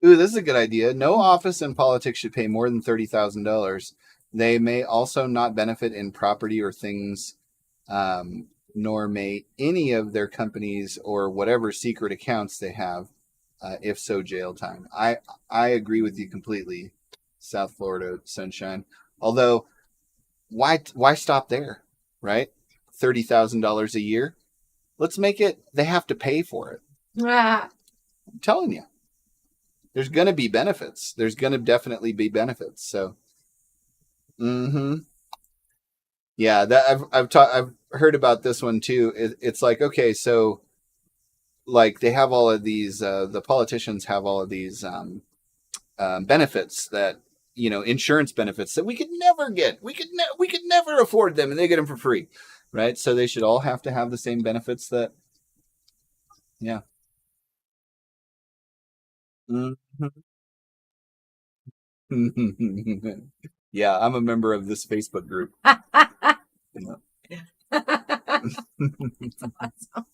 Ooh, this is a good idea. No office in politics should pay more than $30,000. They may also not benefit in property or things, nor may any of their companies or whatever secret accounts they have. If so, jail time. I agree with you completely, South Florida sunshine. Although, why stop there, right? $30,000 a year. Let's make it. They have to pay for it. Ah. I'm telling you. There's going to be benefits. There's going to definitely be benefits. So, yeah, that I've heard about this one too. It's like, okay, so like they have all of these, the politicians have all of these benefits that, insurance benefits that we could never get. We could never afford them, and they get them for free, right? So they should all have to have the same benefits that, yeah. Yeah, I'm a member of this Facebook group. That's awesome.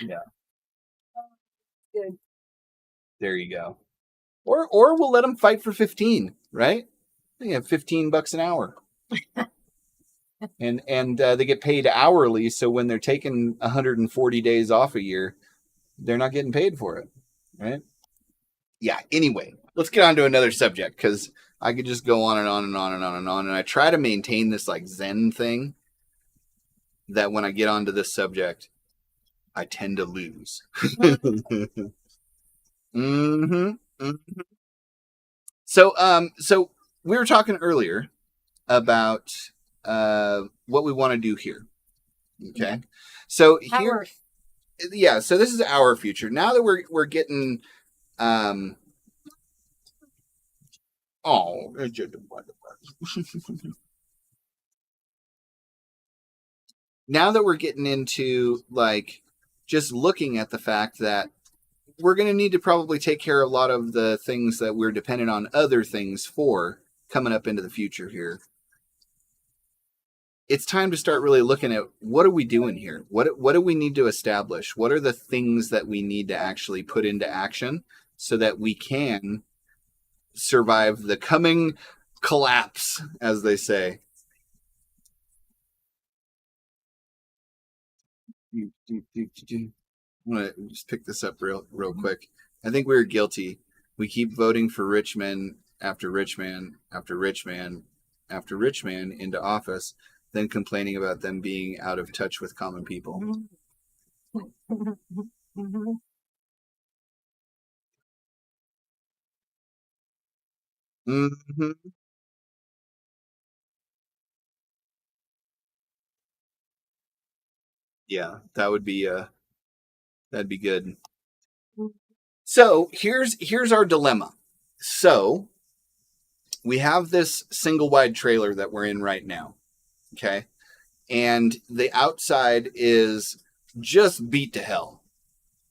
Yeah. Good. There you go. Or we'll let them fight for 15, right? They have $15 an hour. and they get paid hourly, so when they're taking 140 days off a year, they're not getting paid for it, right? Yeah, anyway, let's get on to another subject, because I could just go on and on and on and on and on, and I try to maintain this like Zen thing that when I get onto this subject, I tend to lose. So we were talking earlier about what we want to do here. Okay. Yeah. So here, yeah. So this is our future. Now that we're getting Oh, now that we're getting into like just looking at the fact that we're going to need to probably take care of a lot of the things that we're dependent on other things for coming up into the future here. It's time to start really looking at what are we doing here? What do we need to establish? What are the things that we need to actually put into action so that we can survive the coming collapse, as they say. I'm gonna just pick this up real quick. I think we're guilty. We keep voting for rich men after rich man after rich man after rich man into office, then complaining about them being out of touch with common people. Mm-hmm. Yeah, that'd be good. So here's our dilemma. So we have this single wide trailer that we're in right now. Okay. And the outside is just beat to hell.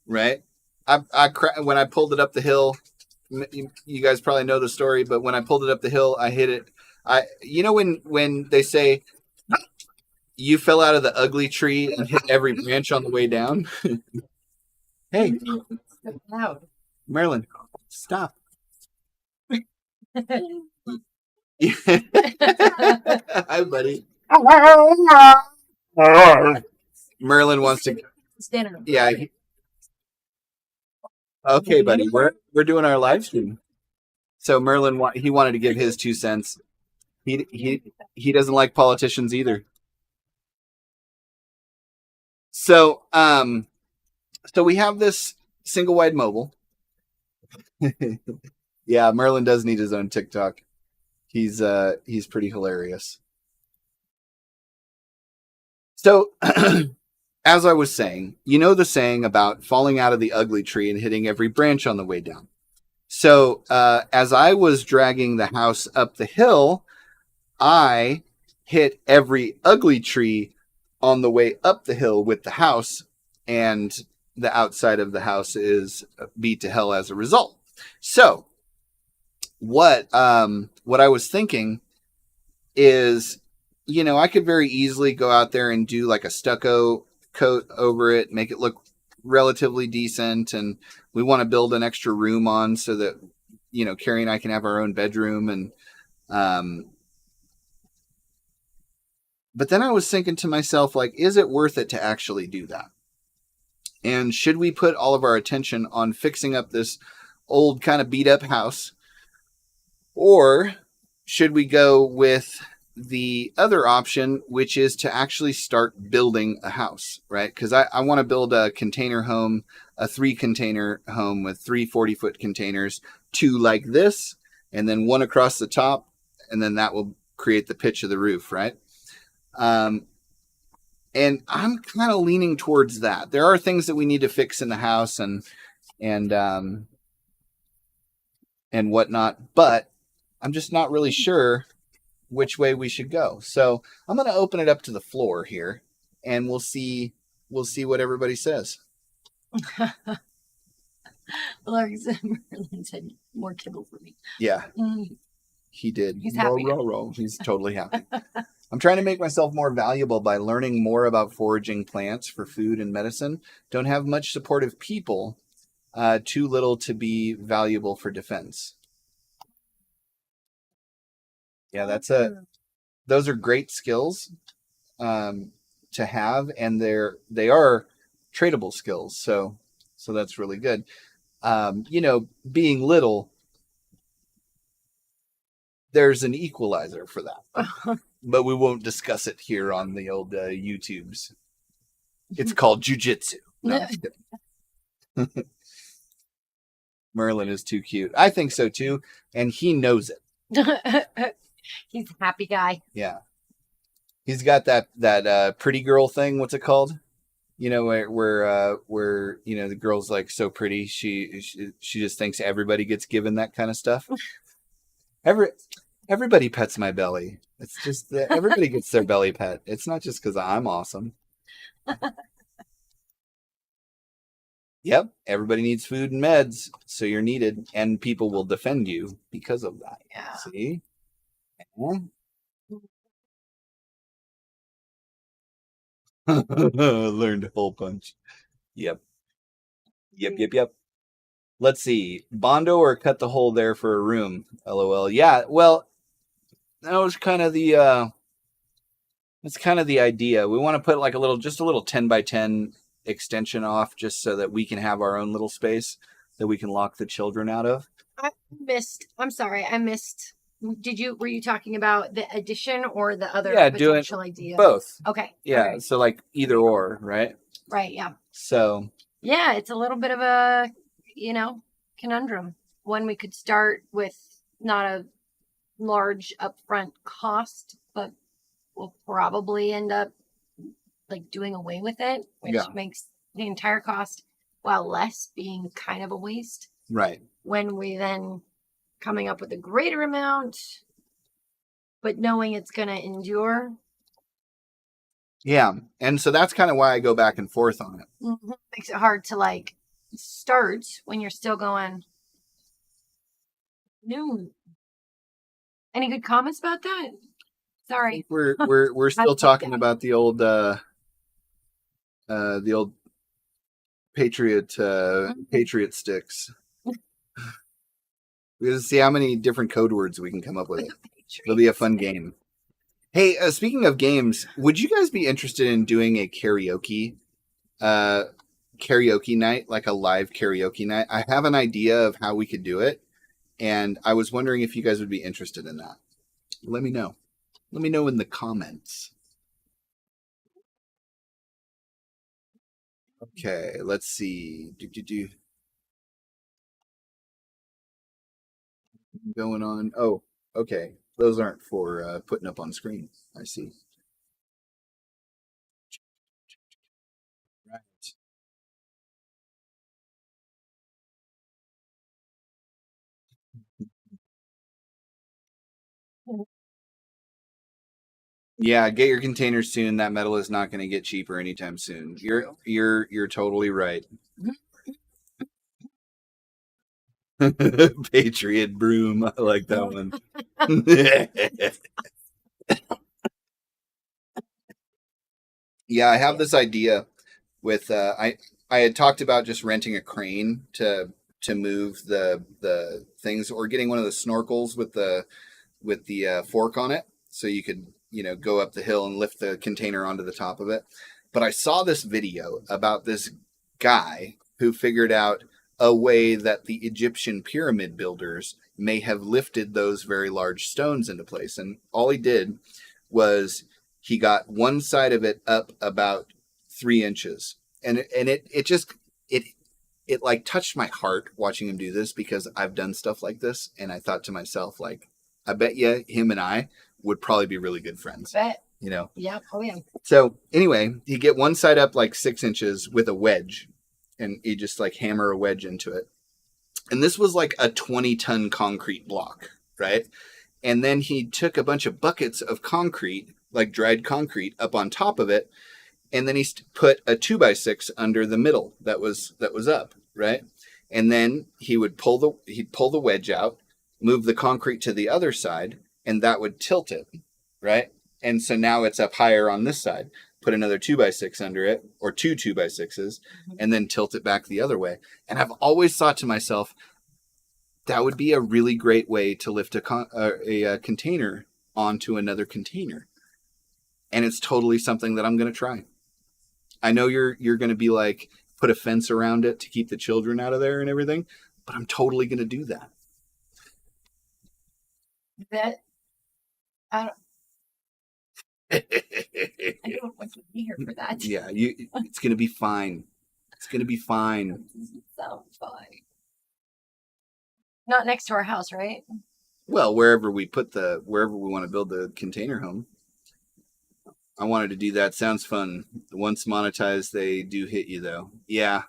Right. When I pulled it up the hill, you guys probably know the story, but when I pulled it up the hill, I hit it. When they say you fell out of the ugly tree and hit every branch on the way down. Hey, so loud. Marilyn, stop. Hi, buddy. Merlin wants to. Dinner. Yeah. Okay, buddy. We're doing our live stream. So Merlin he wanted to give his 2 cents. He doesn't like politicians either. So so we have this single wide mobile. Yeah, Merlin does need his own TikTok. He's pretty hilarious. So as I was saying, you know the saying about falling out of the ugly tree and hitting every branch on the way down. So as I was dragging the house up the hill, I hit every ugly tree on the way up the hill with the house, and the outside of the house is beat to hell as a result. So what I was thinking is, I could very easily go out there and do like a stucco coat over it, make it look relatively decent, and we want to build an extra room on so that Carrie and I can have our own bedroom. And but then I was thinking to myself, like, is it worth it to actually do that? And should we put all of our attention on fixing up this old kind of beat up house, or should we go with the other option, which is to actually start building a house, right? Because I want to build a container home, a 3-container home with 3 40-foot containers, 2 like this, and then 1 across the top, and then that will create the pitch of the roof, right? And I'm kind of leaning towards that. There are things that we need to fix in the house and whatnot, but I'm just not really sure which way we should go. So I'm going to open it up to the floor here, and we'll see what everybody says. Merlin said more kibble for me. Yeah, he did. He's happy. He's totally happy. I'm trying to make myself more valuable by learning more about foraging plants for food and medicine. Don't have much supportive people. Too little to be valuable for defense. Yeah, those are great skills to have, and they are tradable skills. So that's really good. Being little, there's an equalizer for that, but we won't discuss it here on the old YouTubes. It's called jujitsu. No, Merlin is too cute. I think so too, and he knows it. He's a happy guy. Yeah. He's got that pretty girl thing. What's it called? Where the girl's like so pretty, she just thinks everybody gets given that kind of stuff. Everybody pets my belly. It's just that everybody gets their belly pet. It's not just because I'm awesome. Yep, everybody needs food and meds, so you're needed, and people will defend you because of that. Yeah. See? Yeah. Learned hole punch. Yep. Yep. Let's see. Bondo or cut the hole there for a room. LOL. Yeah, well, that was kind of the that's kind of the idea. We want to put like just a little 10 by 10 extension off just so that we can have our own little space that we can lock the children out of. I'm sorry, I missed. Were you talking about the addition or the other potential idea? Both. Okay. Yeah, right. So like either or, right? Right, yeah. So yeah, it's a little bit of a, conundrum. One, we could start with not a large upfront cost, but we'll probably end up like doing away with it, which makes the entire cost, while less, being kind of a waste. Right. When we then coming up with a greater amount, but knowing it's going to endure. Yeah. And so that's kind of why I go back and forth on it. Mm-hmm. Makes it hard to like start when you're still going. No. Any good comments about that? Sorry. We're still talking about the old Patriot Patriot sticks. We're going to see how many different code words we can come up with. It'll be a fun game. Hey, speaking of games, would you guys be interested in doing a karaoke night, like a live karaoke night? I have an idea of how we could do it, and I was wondering if you guys would be interested in that. Let me know. Let me know in the comments. Okay, let's see. Going on. Oh, okay. Those aren't for putting up on screen. I see. Right. Yeah, get your containers soon. That metal is not going to get cheaper anytime soon. You're totally right. Patriot broom. I like that one. Yeah, I have this idea with I had talked about just renting a crane to move the things, or getting one of the snorkels with the fork on it, so you could go up the hill and lift the container onto the top of it. But I saw this video about this guy who figured out a way that the Egyptian pyramid builders may have lifted those very large stones into place. And all he did was he got one side of it up about 3 inches, and it like touched my heart watching him do this, because I've done stuff like this, and I thought to myself, like, I bet you him and I would probably be really good friends. Bet. Yeah. Oh yeah. So anyway, you get one side up like 6 inches with a wedge, and you just like hammer a wedge into it. And this was like a 20-ton concrete block, right? And then he took a bunch of buckets of concrete, like dried concrete, up on top of it. And then he put a 2x6 under the middle that was up, right? And then he'd pull the wedge out, move the concrete to the other side, and that would tilt it, right? And so now it's up higher on this side. Put another 2x6 under it, or 2x6s, and then tilt it back the other way. And I've always thought to myself, that would be a really great way to lift a container onto another container. And it's totally something that I'm going to try. I know you're going to be like, put a fence around it to keep the children out of there and everything, but I'm totally going to do that. I don't want to be here for that. Yeah, it's going to be fine. It's going to be fine. That doesn't sound fine. Not next to our house, right? Well, wherever we want to build the container home. I wanted to do that. Sounds fun. Once monetized, they do hit you, though. Yeah.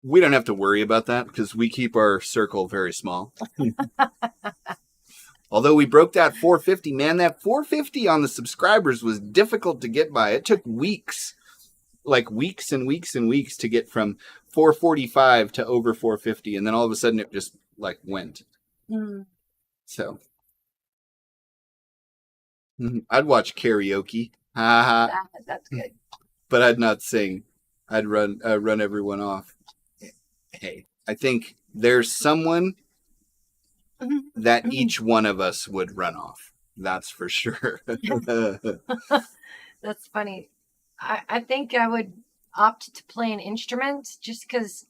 We don't have to worry about that because we keep our circle very small. Although we broke that 450, man, that 450 on the subscribers was difficult to get by. It took weeks, like weeks and weeks and weeks to get from 445 to over 450. And then all of a sudden it just like went. So I'd watch karaoke. That's good. But I'd not sing. I'd run everyone off. Hey, I think there's someone that each one of us would run off. That's for sure. That's funny. I think I would opt to play an instrument just because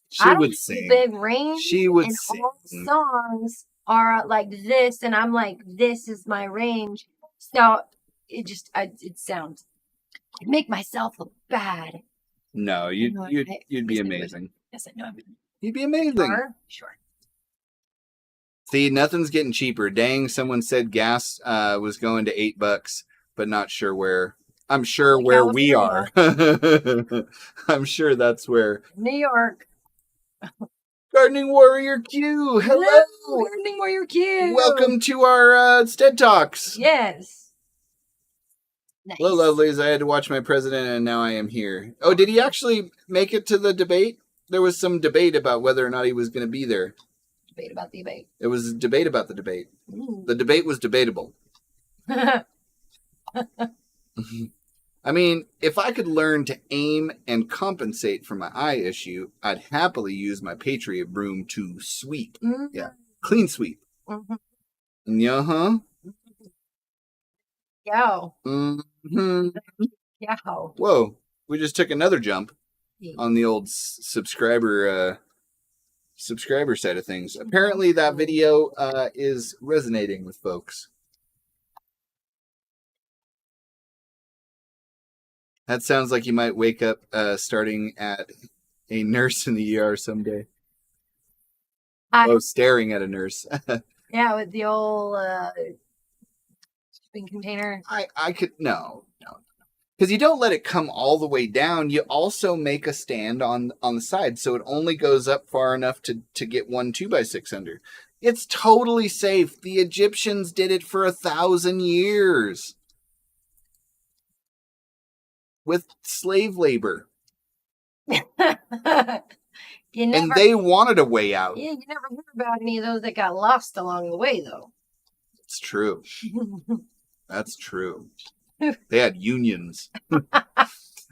She would sing. The range She would and sing. all songs are like this, and I'm like, this is my range. So it sounds. I'd make myself look bad. No, you'd be amazing. Yes, I know. You'd be amazing. Sure. See, nothing's getting cheaper. Dang, someone said gas was going to $8, but not sure where. I'm sure where we are. I'm sure that's where. New York. Gardening Warrior Q. Hello. Gardening Warrior Q. Welcome to our sTEaD Talks. Yes. Nice. Hello, lovelies. I had to watch my president, and now I am here. Oh, did he actually make it to the debate? There was some debate about whether or not he was going to be there. Debate about the debate. It was a debate about the debate. The debate was debatable. I mean, if I could learn to aim and compensate for my eye issue, I'd happily use my Patriot broom to sweep. Yeah, clean sweep. Yeah. Yo. Yo. Whoa, we just took another jump on the old subscriber side of things. Apparently that video is resonating with folks. That sounds like you might wake up starting at a nurse in the ER someday. Staring at a nurse. Yeah, with the old shipping container. I could no. Because you don't let it come all the way down. You also make a stand on the side, so it only goes up far enough to get 1 2x6 under. It's totally safe. The Egyptians did it for 1,000 years. With slave labor. And they wanted a way out. Yeah, you never hear about any of those that got lost along the way, though. It's true. That's true. They had unions.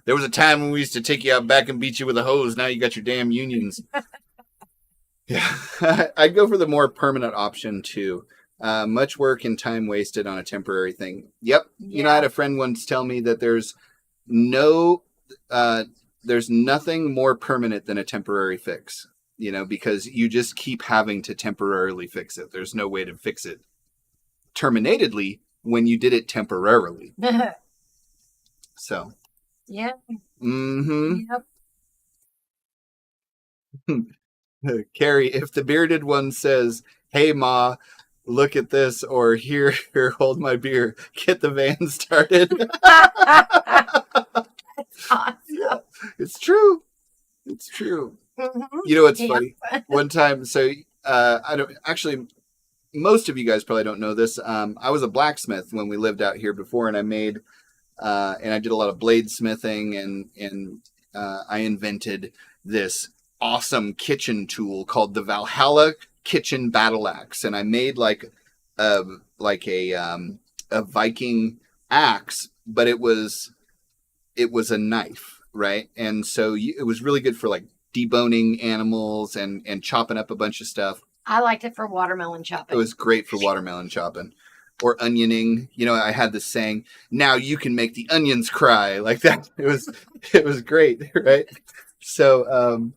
There was a time when we used to take you out back and beat you with a hose. Now you got your damn unions. Yeah. I'd go for the more permanent option, too. Much work and time wasted on a temporary thing. Yep. Yeah. You know, I had a friend once tell me that there's nothing more permanent than a temporary fix, you know, because you just keep having to temporarily fix it. There's no way to fix it terminatedly when you did it temporarily. So. Yeah. Yep. Carrie, if the bearded one says, "Hey, Ma, look at this," or here, hold my beer, get the van started. Awesome. Yeah, it's true. It's true. You know what's funny? One time, so I don't actually. Most of you guys probably don't know this. I was a blacksmith when we lived out here before, and I made and I did a lot of bladesmithing, and I invented this awesome kitchen tool called the Valhalla Kitchen Battle Axe, and I made like a Viking axe, but it was a knife, right? And so it was really good for like deboning animals and chopping up a bunch of stuff. I liked it for watermelon chopping. It was great for watermelon chopping or onioning. You know, I had this saying, "Now you can make the onions cry," like that. It was great, right? So,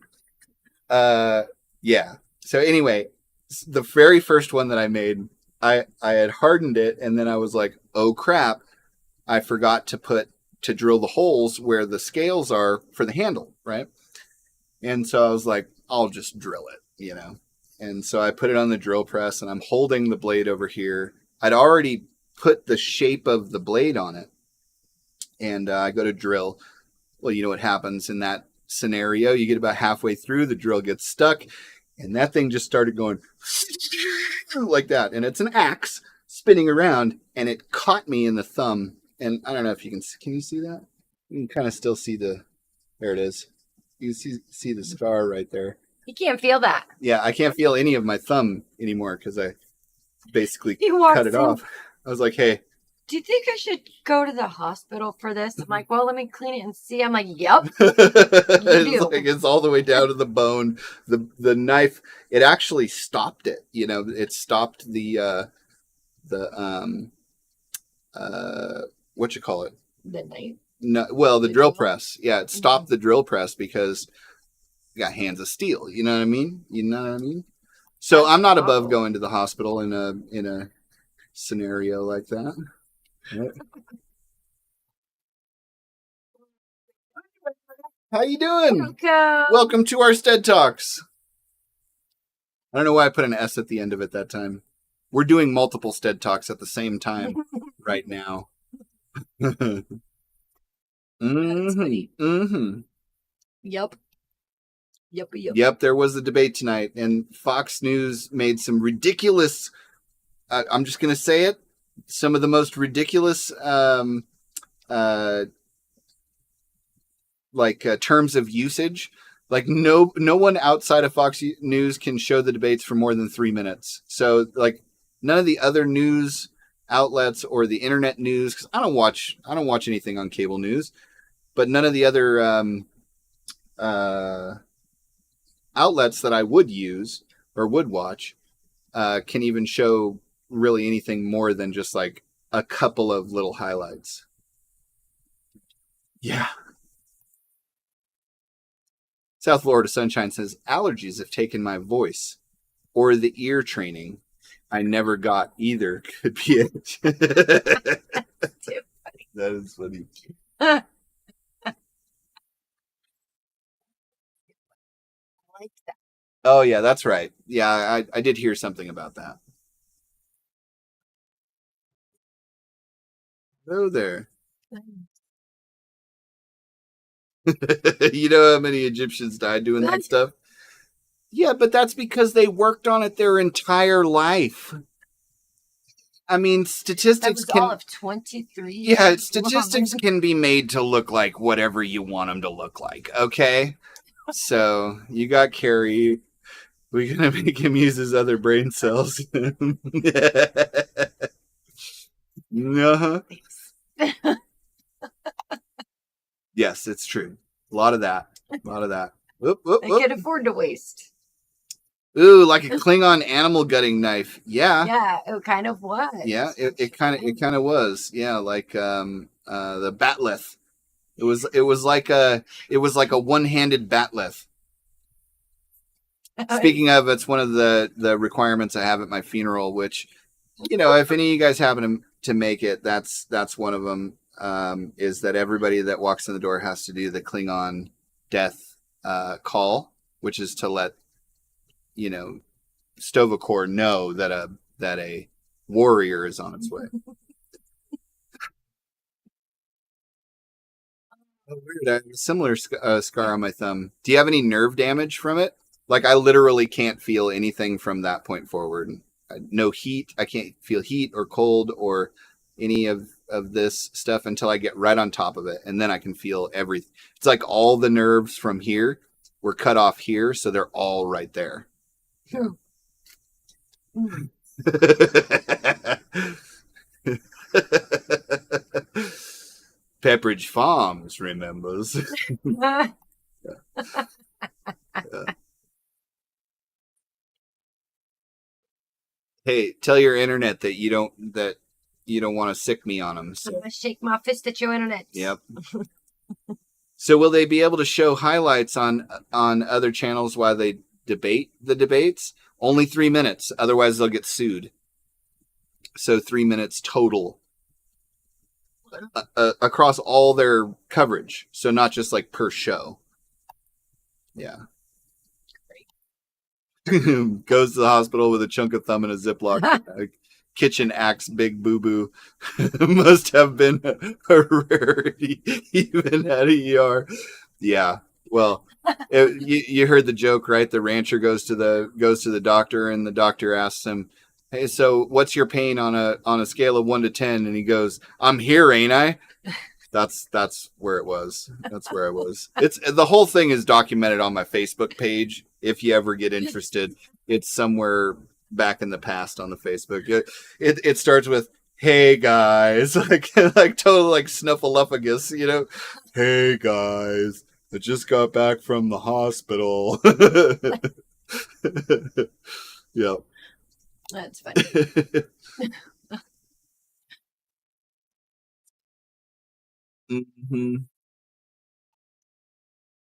yeah. So anyway, the very first one that I made, I had hardened it, and then I was like, "Oh crap! I forgot to drill the holes where the scales are for the handle, right?" And so I was like, "I'll just drill it," you know. And so I put it on the drill press, and I'm holding the blade over here. I'd already put the shape of the blade on it, and I go to drill. Well, you know what happens in that scenario. You get about halfway through, the drill gets stuck, and that thing just started going like that. And it's an axe spinning around, and it caught me in the thumb. And I don't know if you can you see that? You can kind of still see there it is. You see the scar right there. You can't feel that. Yeah, I can't feel any of my thumb anymore because I basically He walks cut it in. off. I was like, hey. Do you think I should go to the hospital for this? I'm like, well, let me clean it and see. I'm like, yep. It's all the way down to the bone. The knife, it actually stopped it. You know, it stopped the what you call it? The knife. No, well, the drill press. Yeah, it stopped the drill press because you got hands of steel. You know what I mean? So That's I'm not above awful. going to the hospital in a scenario like that. Right. How you doing? Welcome to our sTEaD Talks. I don't know why I put an S at the end of it that time. We're doing multiple sTEaD Talks at the same time right now. Yep. Yep, there was a debate tonight, and Fox News made some ridiculous, I'm just going to say it, some of the most ridiculous terms of usage. Like no one outside of Fox News can show the debates for more than 3 minutes. So like none of the other news outlets or the internet news, because I don't watch anything on cable news, but none of the other outlets that I would use or would watch can even show really anything more than just like a couple of little highlights. Yeah. South Florida Sunshine says, allergies have taken my voice or the ear training. I never got either. Could be it. That is funny. Like that. Oh, yeah, that's right. Yeah, I did hear something about that. Oh, there. You know how many Egyptians died doing that stuff? Yeah, but that's because they worked on it their entire life. I mean, statistics that was all of 23 Yeah, years statistics long. can be made to look like whatever you want them to look like, okay? So, you got Carrie. We're going to make him use his other brain cells. Uh-huh. Yes, it's true. A lot of that. Whoop, whoop, I whoop. could afford to waste. Ooh, like a Klingon animal gutting knife. Yeah. Yeah, it kind of was. Yeah, it kind of was. Yeah, like the batleth. It was like a one-handed batleth. Speaking of, it's one of the requirements I have at my funeral, which, you know, if any of you guys happen to make it, that's one of them. Is that everybody that walks in the door has to do the Klingon death call, which is to let, you know, Stovacor know that a warrior is on its way. Oh, weird. I have a similar scar on my thumb. Do you have any nerve damage from it? Like, I literally can't feel anything from that point forward. No heat. I can't feel heat or cold or any of this stuff until I get right on top of it. And then I can feel everything. It's like all the nerves from here were cut off here, so they're all right there. Pepperidge Farms remembers. Hey, tell your internet that you don't want to sick me on them. So. I'm gonna shake my fist at your internet. Yep. So will they be able to show highlights on other channels while they debate the debates? Only 3 minutes. Otherwise, they'll get sued. So 3 minutes total across all their coverage. So not just like per show. Yeah. Goes to the hospital with a chunk of thumb and a Ziploc bag. Kitchen axe, big boo-boo. Must have been a rarity, even at ER. Yeah. Well, you heard the joke, right? The rancher goes to the doctor, and the doctor asks him, "Hey, so what's your pain on a scale of 1 to 10?" And he goes, "I'm here, ain't I?" That's where it was. That's where I was. It's the whole thing is documented on my Facebook page. If you ever get interested, it's somewhere back in the past on the Facebook. It starts with, "Hey guys," like total like snuffleupagus, you know. "Hey guys, I just got back from the hospital." Yep. That's funny. Hmm.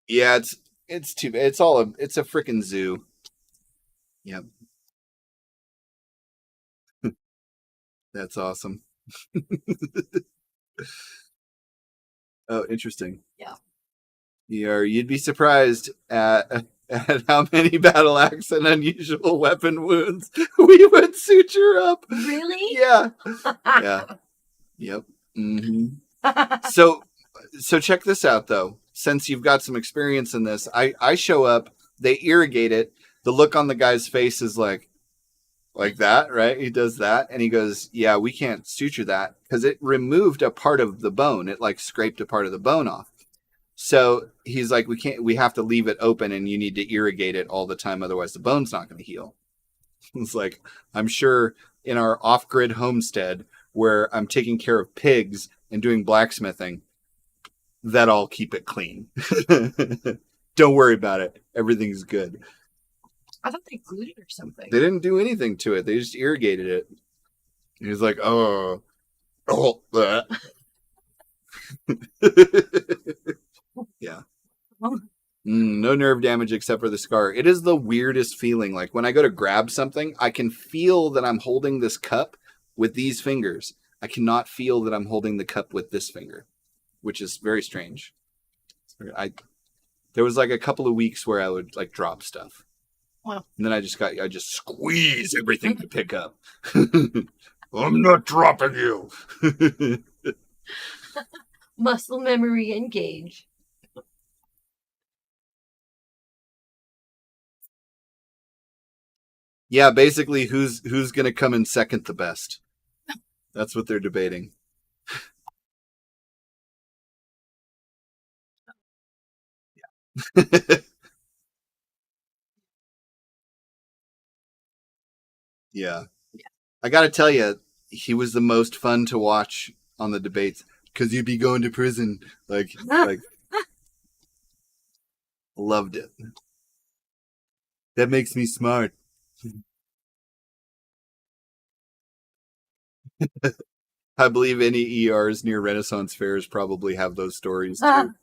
Yeah, it's too. It's a freaking zoo. Yep. That's awesome. Oh, interesting. Yeah. You'd be surprised at how many battle axe and unusual weapon wounds we would suture up. Really? Yeah. Yeah. Yep. Hmm. So check this out though. Since you've got some experience in this, I show up, they irrigate it. The look on the guy's face is like that, right? He does that and he goes, "Yeah, we can't suture that because it removed a part of the bone. It like scraped a part of the bone off." So he's like, we have to leave it open and you need to irrigate it all the time. Otherwise the bone's not going to heal. It's like, I'm sure in our off-grid homestead where I'm taking care of pigs and doing blacksmithing, that I'll keep it clean. Don't worry about it. Everything's good. I thought they glued it or something. They didn't do anything to it. They just irrigated it. He was like, oh, that. Yeah. No nerve damage except for the scar. It is the weirdest feeling. Like when I go to grab something, I can feel that I'm holding this cup with these fingers. I cannot feel that I'm holding the cup with this finger, which is very strange. There was like a couple of weeks where I would like drop stuff. Wow. And then I just squeeze everything to pick up. I'm not dropping you. Muscle memory engage. Yeah, basically who's going to come in second the best. That's what they're debating. Yeah. Yeah. I got to tell you, he was the most fun to watch on the debates because you'd be going to prison. Like, loved it. That makes me smart. I believe any ERs near Renaissance fairs probably have those stories too,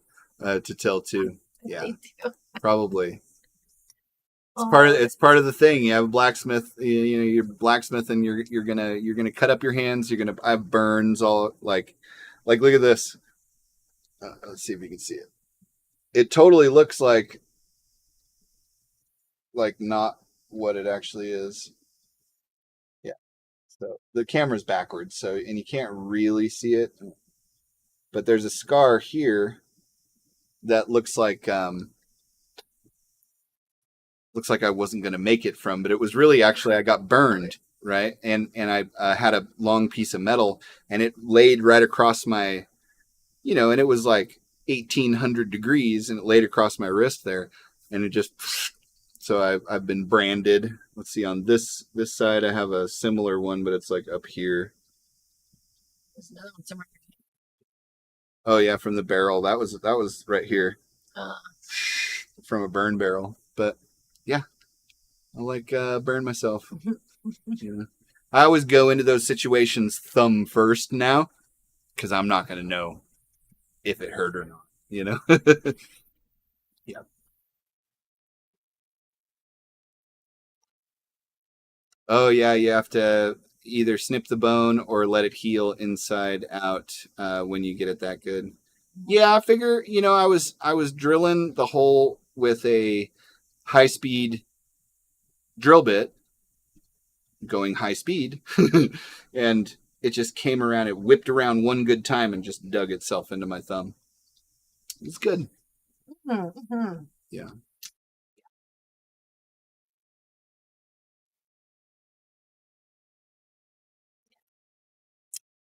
to tell too. Yeah, probably. It's part of the thing. You have a blacksmith. You know, you're blacksmith, and you're gonna cut up your hands. I have burns all like look at this. Let's see if you can see it. It totally looks like not what it actually is. Yeah. So the camera's backwards, so and you can't really see it. But there's a scar here that looks like I wasn't going to make it from, but it was really actually I got burned, right? And I had a long piece of metal and it laid right across my, and it was like 1800 degrees and it laid across my wrist there and it just, so I've been branded. Let's see, on this side I have a similar one, but it's like up here. There's another one somewhere. Oh yeah, from the barrel. That was right here. From a burn barrel. But yeah, I like burn myself. I always go into those situations thumb first now because I'm not going to know if it hurt or not, Yeah. Oh yeah, you have to either snip the bone or let it heal inside out when you get it that good. Yeah, I figure, I was drilling the hole with a high-speed drill bit going high speed and it just came around, it whipped around one good time and just dug itself into my thumb. It's good. Mm-hmm. Yeah.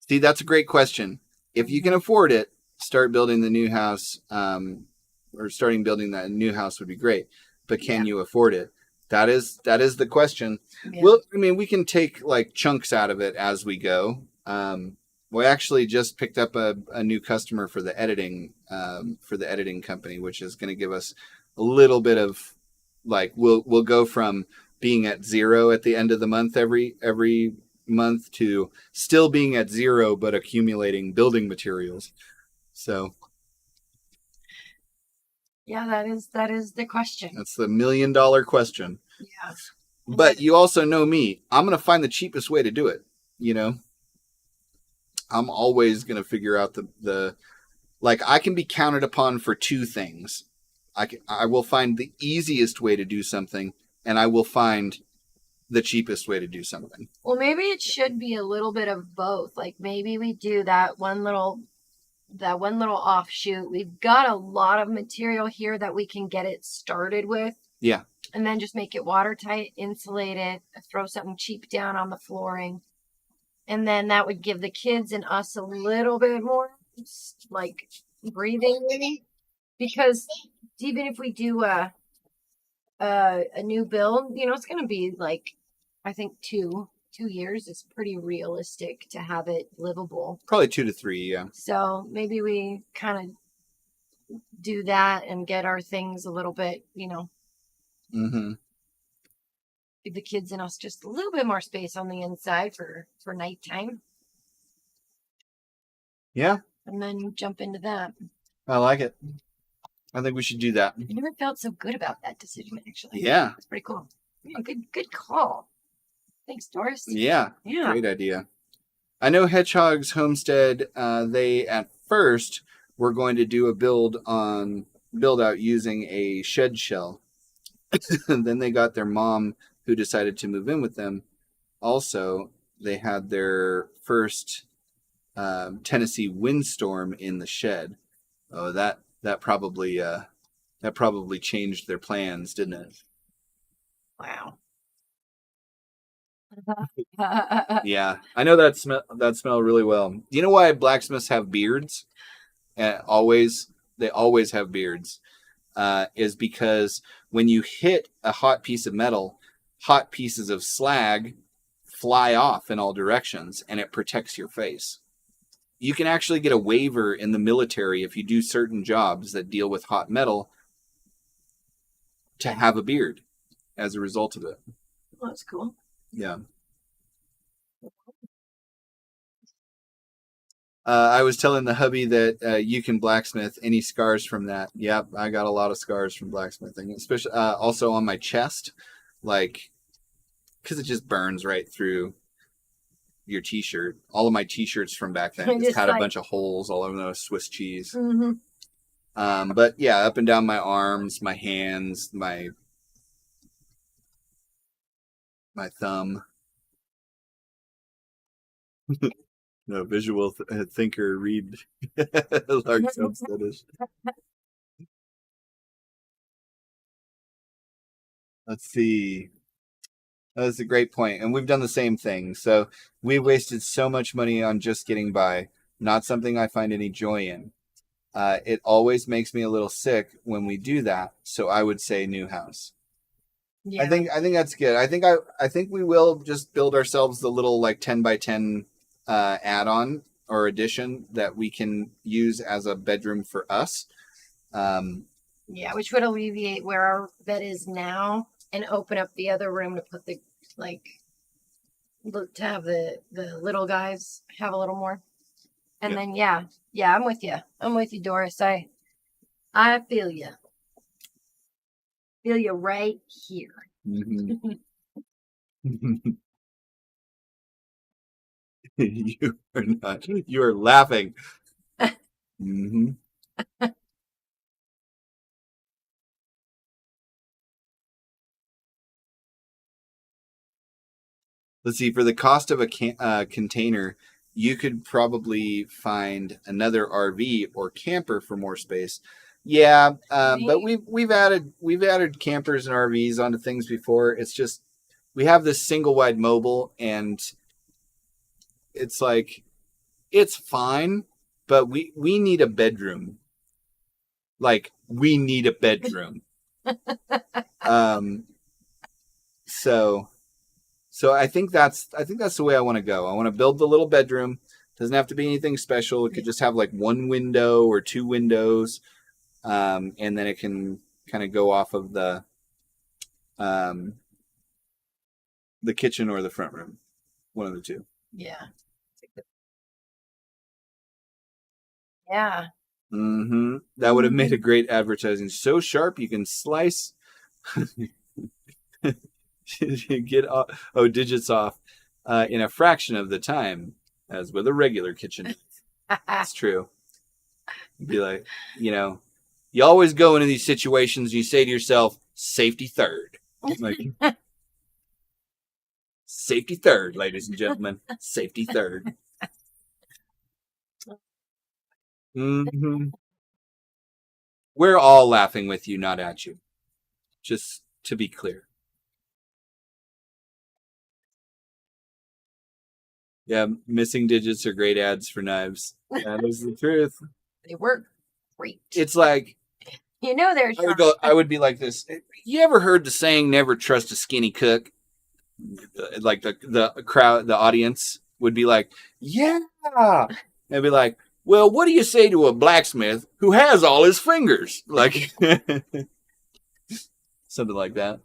See, that's a great question. If you can afford it, start building the new house, or starting building that new house would be great. But can you afford it? That is the question. Yeah. Well, I mean, we can take like chunks out of it as we go. We actually just picked up a new customer for the editing company, which is going to give us a little bit of like we'll go from being at 0 at the end of the month every month to still being at 0 but accumulating building materials. So yeah, that is the question. that's the $1 million question. Yeah. But you also know me. I'm going to find the cheapest way to do it. You know, I'm always going to figure out the like I can be counted upon for two things. I will find the easiest way to do something, and I will find the cheapest way to do something. Well, maybe it should be a little bit of both. Like maybe we do that one little offshoot. We've got a lot of material here that we can get it started with. Yeah. And then just make it watertight, insulate it, throw something cheap down on the flooring. And then that would give the kids and us a little bit more like breathing room. Because even if we do a new build, you know, it's going to be like, I think 2 years is pretty realistic to have it livable. Probably 2 to 3, yeah. So maybe we kind of do that and get our things a little bit, you know, give the kids and us just a little bit more space on the inside for nighttime. Yeah. And then jump into that. I like it. I think we should do that. I never felt so good about that decision, actually. Yeah. It's pretty cool. Yeah, good call. Thanks, Doris. Yeah. Yeah. Great idea. I know TALKS Homestead, they at first were going to do a build out using a shed shell. And then they got their mom who decided to move in with them. Also, they had their first Tennessee windstorm in the shed. Oh, that probably changed their plans, didn't it? Wow. Yeah, I know that smell really well. You know why blacksmiths have beards? They always have beards. Is because when you hit a hot piece of metal, hot pieces of slag fly off in all directions, and it protects your face. You can actually get a waiver in the military if you do certain jobs that deal with hot metal to have a beard as a result of it. Well, that's cool. Yeah. I was telling the hubby that you can blacksmith. Any scars from that? Yep, I got a lot of scars from blacksmithing, especially also on my chest, like because it just burns right through your t-shirt. All of my t-shirts from back then just had a bunch of holes all over the Swiss cheese. Mm-hmm. But yeah, up and down my arms, my hands, my thumb. No, visual thinker, read TALKS Homestead. Let's see. That's a great point. And we've done the same thing. So we wasted so much money on just getting by. Not something I find any joy in. It always makes me a little sick when we do that. So I would say new house. Yeah. I think that's good. I think we will just build ourselves the little like 10 by 10 add-on or addition that we can use as a bedroom for us. Yeah, which would alleviate where our bed is now and open up the other room to put the to have the little guys have a little more. And then yeah, I'm with you. I'm with you, Doris. I feel you. Feel you right here. Mm-hmm. You are not. You are laughing. Mm-hmm. Let's see. For the cost of a container, you could probably find another RV or camper for more space. Yeah, Right? but we've added campers and RVs onto things before. It's just we have this single wide mobile, and it's like it's fine, but we need a bedroom. Like we need a bedroom. um, so I think that's the way I want to go. I want to build the little bedroom. Doesn't have to be anything special. It could just have like one window or two windows, and then it can kind of go off of um, the kitchen or the front room, one of the two. Yeah. Yeah. Mm-hmm. That would have made a great advertising. So sharp you can slice. You get digits off in a fraction of the time as with a regular kitchen. That's true. You'd be like, you always go into these situations and you say to yourself, safety third. Like, safety third, ladies and gentlemen. Safety third. Mm-hmm. We're all laughing with you, not at you. Just to be clear. Yeah, missing digits are great ads for knives. That is the truth. They work great. It's like There's I would be like this. You ever heard the saying "never trust a skinny cook"? Like the crowd, the audience would be like, "Yeah." They'd be like, "Well, what do you say to a blacksmith who has all his fingers?" Like something like that.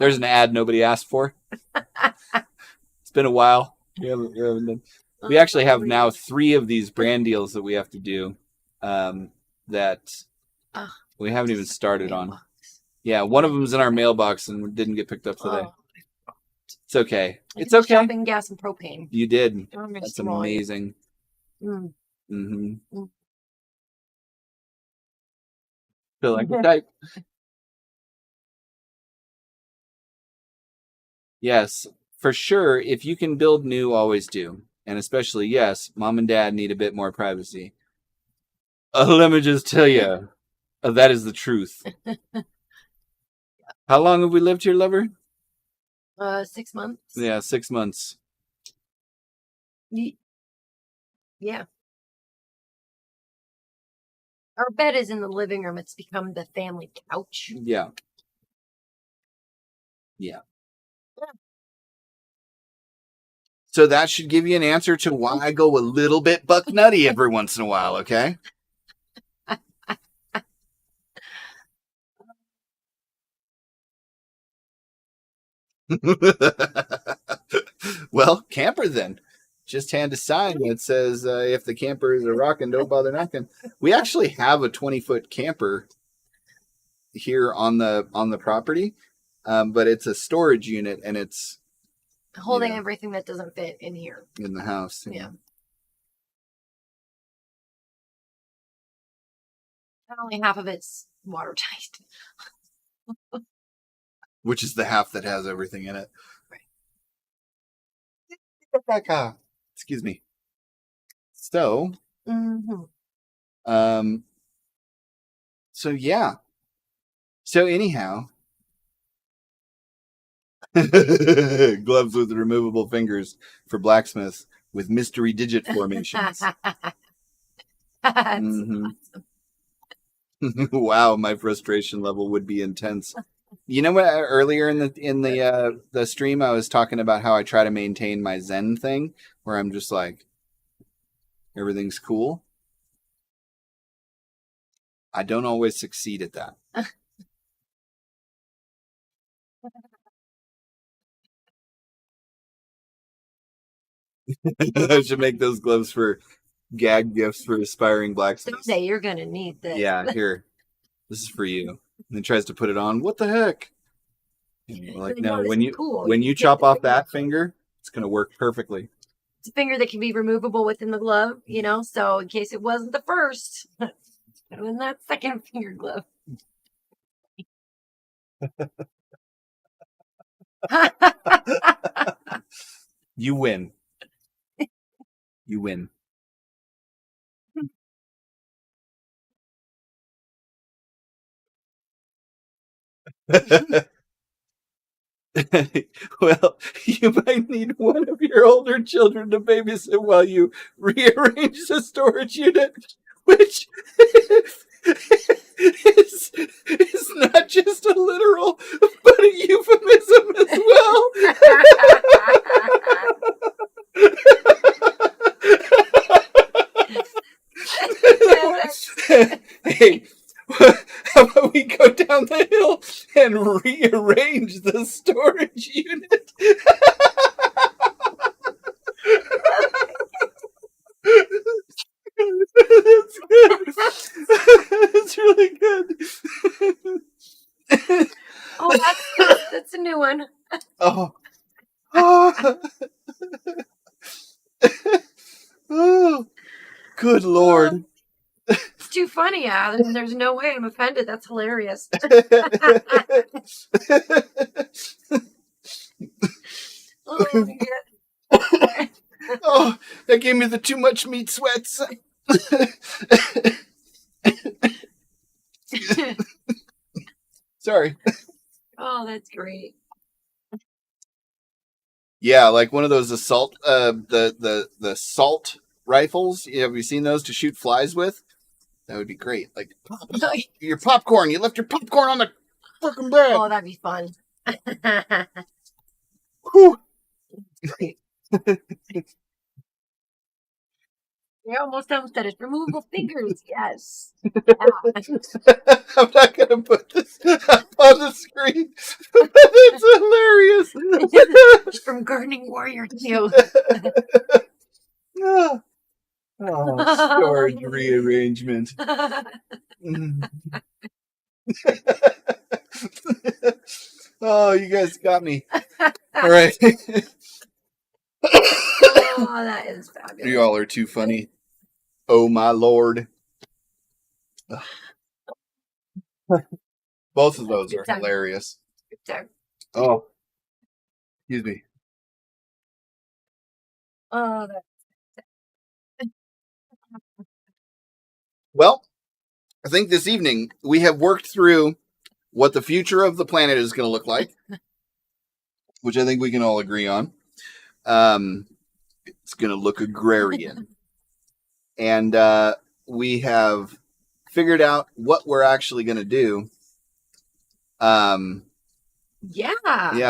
There's an ad nobody asked for. It's been a while. We actually have now 3 of these brand deals that we have to do that we haven't even started on. Yeah, one of them's in our mailbox and didn't get picked up today. It's okay. It's okay. Shopping gas and propane. You did. That's amazing. Mm. Feel like a type. Yes, for sure. If you can build new, always do. And especially, yes, mom and dad need a bit more privacy. Let me just tell you, that is the truth. How long have we lived here, lover? 6 months. Yeah, 6 months. Yeah. Our bed is in the living room. It's become the family couch. Yeah. So that should give you an answer to why I go a little bit buck nutty every once in a while, okay? Well, camper then. Just hand a sign that says, if the camper is a rockin', don't bother knocking. We actually have a 20-foot camper here on the property, but it's a storage unit and it's holding everything that doesn't fit in here. In the house. Yeah. And only half of it's watertight. Which is the half that has everything in it. Right. Excuse me. So, so yeah. So anyhow, gloves with removable fingers for blacksmiths with mystery digit formations. Awesome. Wow, my frustration level would be intense. You know what? Earlier in the stream, I was talking about how I try to maintain my Zen thing, where I'm just like, everything's cool. I don't always succeed at that. I should make those gloves for gag gifts for aspiring blacksmiths. Someday you're gonna need this. Yeah, here. This is for you. And then tries to put it on. What the heck? Like, no, when you chop off that finger, it's gonna work perfectly. It's a finger that can be removable within the glove, so in case it wasn't the first, in that second finger glove. You win. You win. Well, you might need one of your older children to babysit while you rearrange the storage unit, which is not just a literal, but a euphemism as well. Hey, how about we go down the hill and rearrange the storage unit? That's good. That's really good. Oh, that's a new one. Oh. Oh. Oh. Good Lord. It's too funny. Yeah, there's no way I'm offended. That's hilarious. Oh, yeah. Oh, that gave me the too much meat sweats. Sorry. Oh, that's great. Yeah, like one of those assault, the salt rifles. Have you seen those to shoot flies with? That would be great. Like your popcorn. You left your popcorn on the freaking bag. Oh, that'd be fun. Whew. Great. You're almost said it's removable fingers. Yes. Yeah. I'm not gonna put this up on the screen, but it's hilarious. From Gardening Warrior too. Oh, storage rearrangement. Mm. Oh, you guys got me. All right. Oh, that is fabulous. You all are too funny. Oh, my Lord. Both of those are hilarious. Good time. Oh, excuse me. Oh, Well, I think this evening we have worked through what the future of the planet is going to look like, which I think we can all agree on. It's going to look agrarian. And we have figured out what we're actually going to do. Yeah,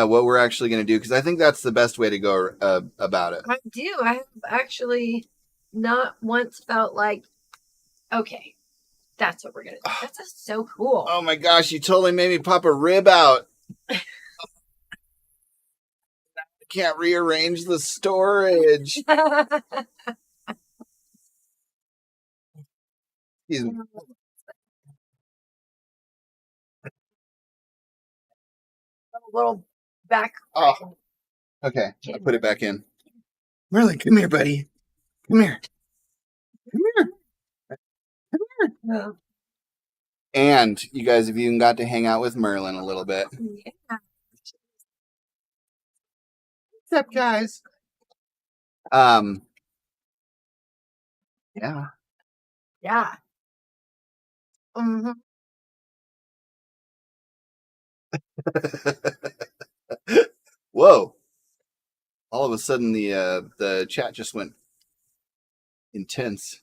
what we're actually going to do, because I think that's the best way to go about it. I do. I have actually not once felt like, okay, that's what we're going to do. That's just so cool. Oh my gosh, you totally made me pop a rib out. I can't rearrange the storage. Excuse me. A little back. Oh, okay. I put it back in. Merlin, come here, buddy. Come here. Come here. Come here. Oh. And you guys have even got to hang out with Merlin a little bit. Yeah. What's up, guys? Yeah. Yeah. Mm-hmm. Whoa. All of a sudden the chat just went intense.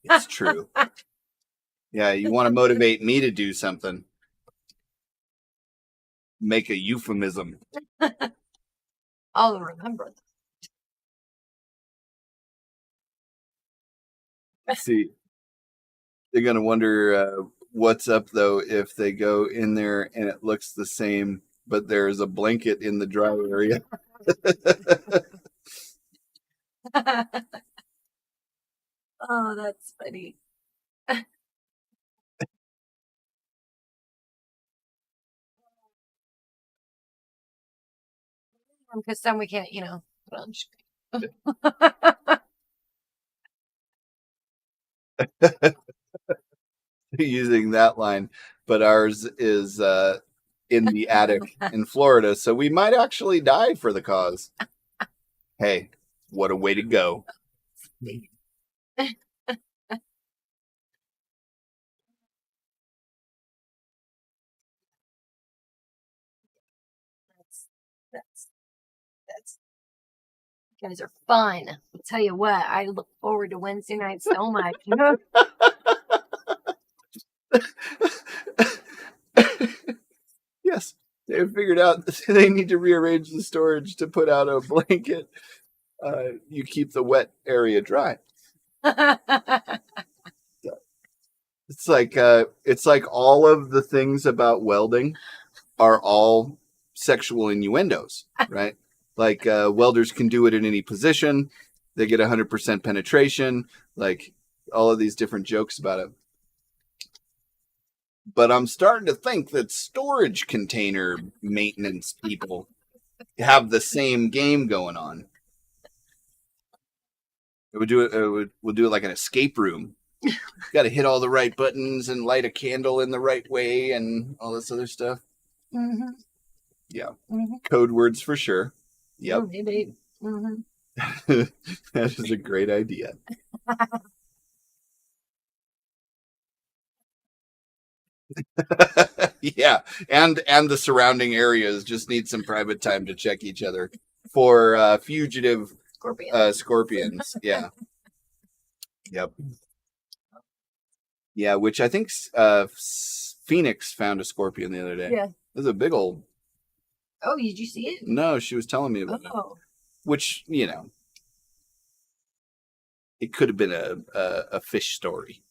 It's true. Yeah, you want to motivate me to do something. Make a euphemism. I'll remember. See, they're gonna wonder what's up though if they go in there and it looks the same, but there's a blanket in the dry area. Oh, that's funny. Because some we can't, put on screen. Using that line, but ours is in the attic in Florida, so we might actually die for the cause. Hey, what a way to go. That's you guys are fun. I'll tell you what, I look forward to Wednesday night so much. Yes, they figured out they need to rearrange the storage to put out a blanket. You keep the wet area dry. It's like all of the things about welding are all sexual innuendos, right? Like welders can do it in any position. They get 100% penetration. Like all of these different jokes about it. But I'm starting to think that storage container maintenance people have the same game going on. We'll do it like an escape room. Got to hit all the right buttons and light a candle in the right way and all this other stuff. Mm-hmm. Yeah. Mm-hmm. Code words for sure. Yep. Mm-hmm. That is a great idea. Yeah. And the surrounding areas just need some private time to check each other for fugitive scorpions. Yeah. Yep. Yeah, which I think Phoenix found a scorpion the other day. Yeah. It was a big old. Oh, did you see it? No, she was telling me about it. Which, it could have been a fish story.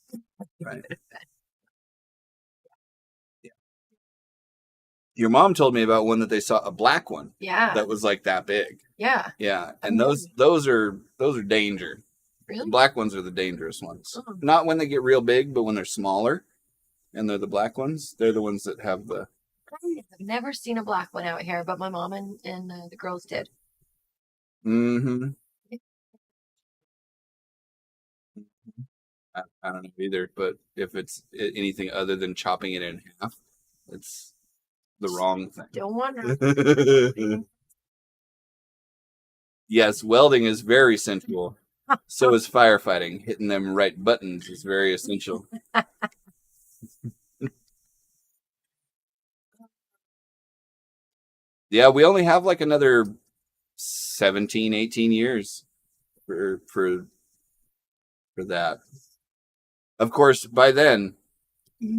Right. Yeah. Your mom told me about one that they saw, a black one. Yeah. That was like that big. Yeah. Yeah. And those are danger. Really? The black ones are the dangerous ones. Oh. Not when they get real big, but when they're smaller and they're the black ones, they're the ones that have the. I've never seen a black one out here, but my mom and the girls did. Mm-hmm. I don't know either, but if it's anything other than chopping it in half, it's the wrong thing. Don't wonder. Yes, welding is very sensual. So is firefighting. Hitting them right buttons is very essential. Yeah, we only have like another 17, 18 years for that. Of course, by then,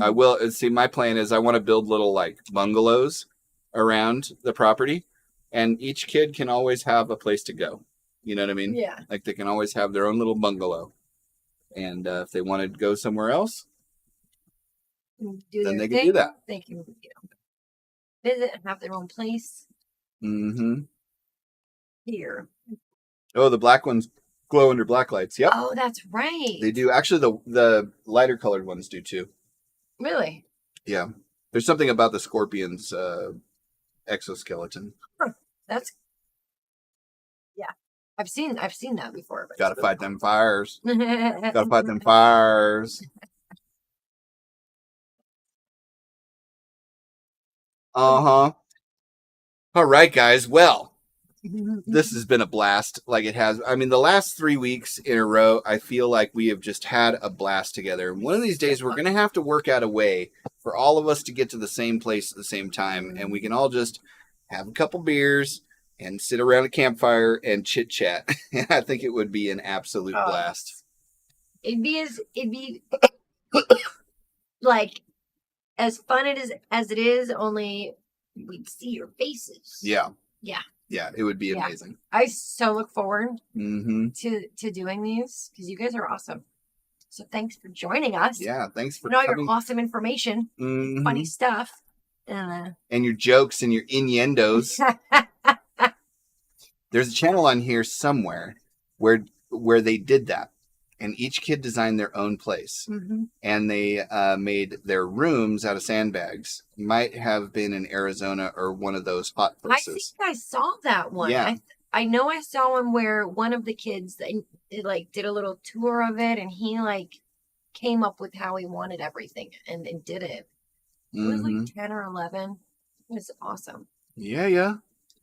I will see. My plan is I want to build little like bungalows around the property, and each kid can always have a place to go. You know what I mean? Yeah. Like they can always have their own little bungalow, and if they want to go somewhere else, then they can do that. They can visit and have their own place. Mm-hmm. Here. Oh, the black ones glow under black lights. Yep. Oh, that's right. They do. Actually, the lighter colored ones do too. Really? Yeah. There's something about the scorpion's exoskeleton. Huh. That's. Yeah, I've seen that before. But Gotta fight them fires. cool. Gotta fight them fires. Uh-huh. All right, guys. Well, this has been a blast. Like it has. I mean, the last 3 weeks in a row, I feel like we have just had a blast together. And one of these days, we're going to have to work out a way for all of us to get to the same place at the same time. And we can all just have a couple beers and sit around a campfire and chit chat. I think it would be an absolute blast. It'd be like as fun as it is, only we'd see your faces. Yeah. Yeah. Yeah, it would be amazing. I so look forward Mm-hmm. to doing these because you guys are awesome. So thanks for joining us. Yeah, thanks for and all coming. your awesome information, Mhm. funny stuff, and your jokes and your innuendos. There's a channel on here somewhere where they did that, and each kid designed their own place, and they made their rooms out of sandbags. Might have been in Arizona or one of those hot places. I think I saw that one. Yeah. I know I saw one where one of the kids did a little tour of it, and he came up with how he wanted everything and did it. It was like 10 or 11. It was awesome. Yeah.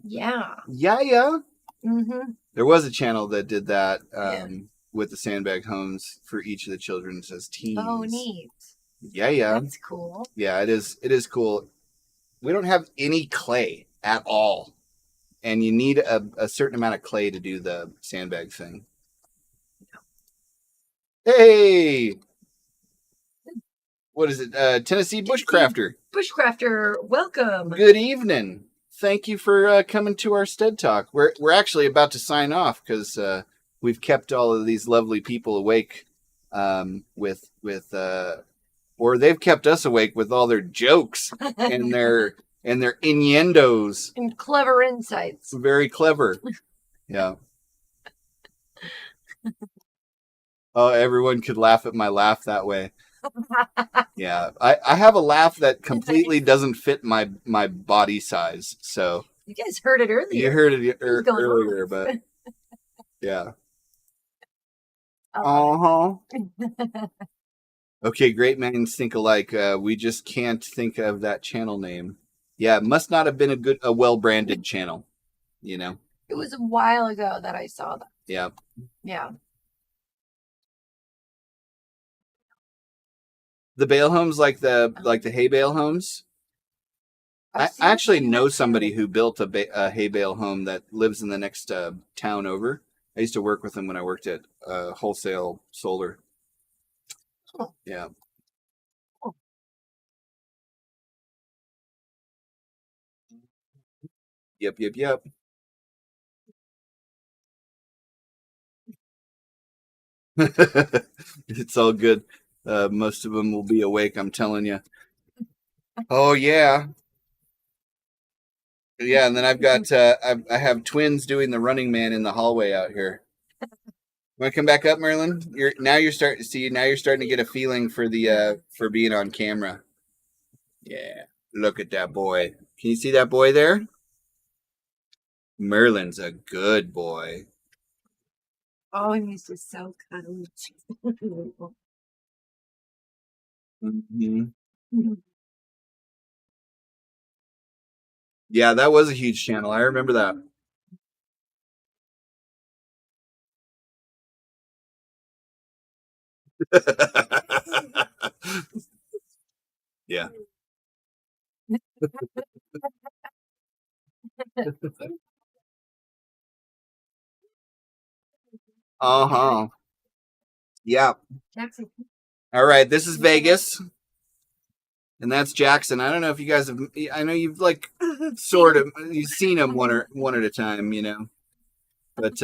Yeah. Yeah. Mm-hmm. There was a channel that did that. with the sandbag homes for each of the children as teens. Oh, neat. Yeah. That's cool. Yeah, it is. It is cool. We don't have any clay at all, and you need a certain amount of clay to do the sandbag thing. Hey, what is it? Tennessee Bushcrafter. Bushcrafter, welcome. Good evening. Thank you for coming to our sTEaD Talk. We're actually about to sign off because we've kept all of these lovely people awake or they've kept us awake with all their jokes and their innuendos and clever insights. Very clever. Yeah. Oh, everyone could laugh at my laugh that way. Yeah, I have a laugh that completely doesn't fit my body size. So you guys heard it earlier. You heard it earlier, but yeah. Okay, great minds think alike. We just can't think of that channel name. Yeah, it must not have been a well-branded channel, you know. It was a while ago that I saw that. Yeah. Yeah. The bale homes, like the hay bale homes. I actually know somebody who built a hay bale home that lives in the next town over. I used to work with him when I worked at Wholesale Solar. Oh. Yeah. Oh. Yep. It's all good. Most of them will be awake, I'm telling you. Oh, yeah. Yeah, and then I've got, I have twins doing the Running Man in the hallway out here. Want to come back up, Merlin? You're starting to get a feeling for the for being on camera. Yeah, look at that boy. Can you see that boy there? Merlin's a good boy. Oh, he's just so cuddly. Mm-hmm. Yeah, that was a huge channel. I remember that. Yeah. Uh-huh. Yeah. Jackson. All right, this is Vegas. And that's Jackson. I don't know if you guys have. I know you've like sort of you've seen them one at a time, you know. But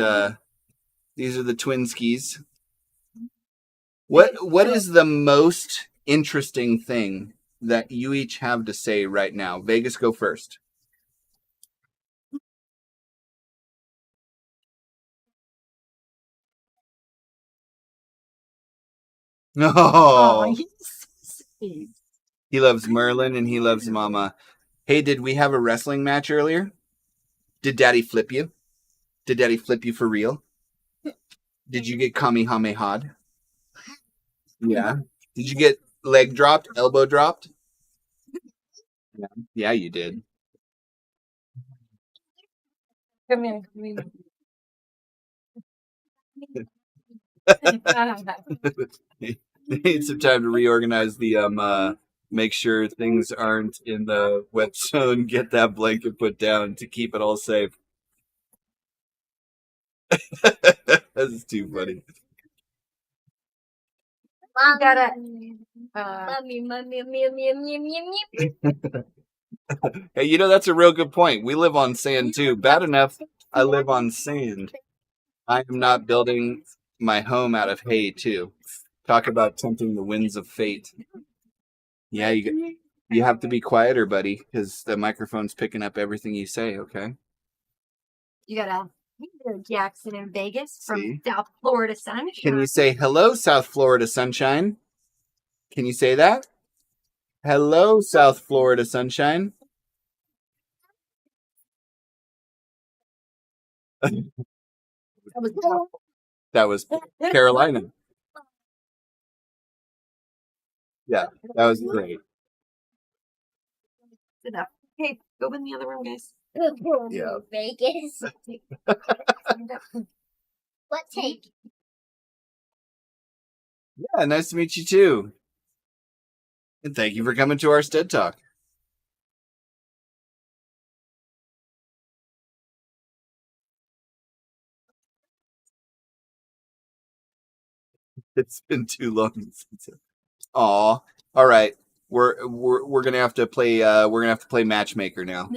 these are the twinskies. What is the most interesting thing that you each have to say right now? Vegas, go first. Oh, he loves Merlin and he loves Mama. Hey, did we have a wrestling match earlier? Did Daddy flip you? Did Daddy flip you for real? Did you get Kamehameha'd? Yeah. Did you get leg dropped, elbow dropped? Yeah, you did. Come here. They need some time to reorganize the make sure things aren't in the wet zone, get that blanket put down to keep it all safe. This is too funny. Mom, gotta. Hey, you know, that's a real good point. We live on sand too. Bad enough I live on sand. I am not building my home out of hay too. Talk about tempting the winds of fate. Yeah, you have to be quieter, buddy, because the microphone's picking up everything you say, okay? You gotta. Jackson in Vegas from See? South Florida Sunshine. Can you say hello, South Florida Sunshine? Can you say that? Hello, South Florida Sunshine. That was Carolina. Yeah, that was great. Enough. Hey, go in the other room, guys. Yeah. Vegas. What take? Yeah, nice to meet you too. And thank you for coming to our sTEaD Talk. It's been too long since. Aw. All right. We're gonna have to play matchmaker now.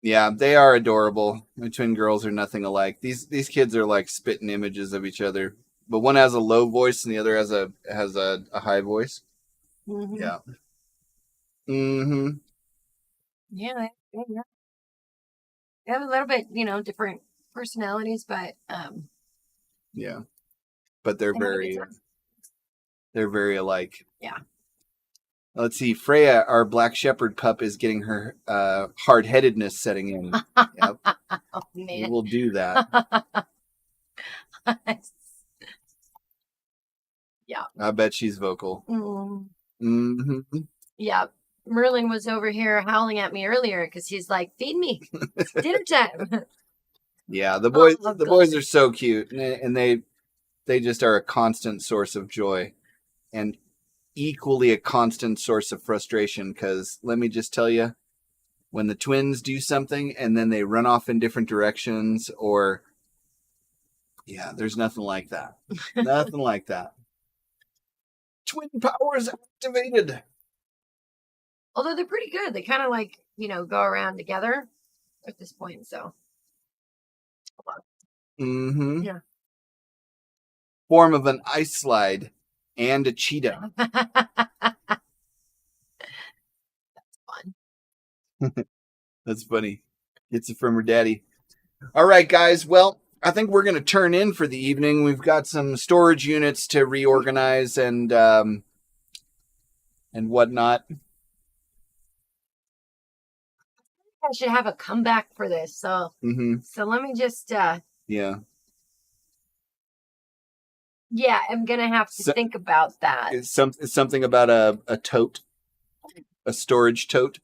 Yeah, they are adorable. The twin girls are nothing alike. These kids are like spitting images of each other. But one has a low voice and the other has a high voice. Mm-hmm. Yeah. Mm-hmm. Yeah, they have a little bit, different personalities, but Yeah. But they're very alike. Yeah. Let's see. Freya, our black shepherd pup, is getting her hard-headedness setting in. Yep. Oh man, We will do that. Yeah. I bet she's vocal. Mm-hmm. Yeah. Merlin was over here howling at me earlier because he's like, "Feed me, it's dinner time." Yeah, the boys Oh, the boys are so cute, and they just are a constant source of joy, and equally a constant source of frustration. Because let me just tell you, when the twins do something and then they run off in different directions, or yeah, there's nothing like that. Nothing like that. Twin powers activated. Although they're pretty good, they kind of like go around together at this point. So. Mm-hmm. Yeah. Form of an ice slide and a cheetah. That's fun. That's funny. Gets it from her daddy. All right, guys. Well, I think we're going to turn in for the evening. We've got some storage units to reorganize and whatnot. I should have a comeback for this. So, so let me just. Yeah. Yeah, I'm gonna have to think about that. It's something about a tote, a storage tote.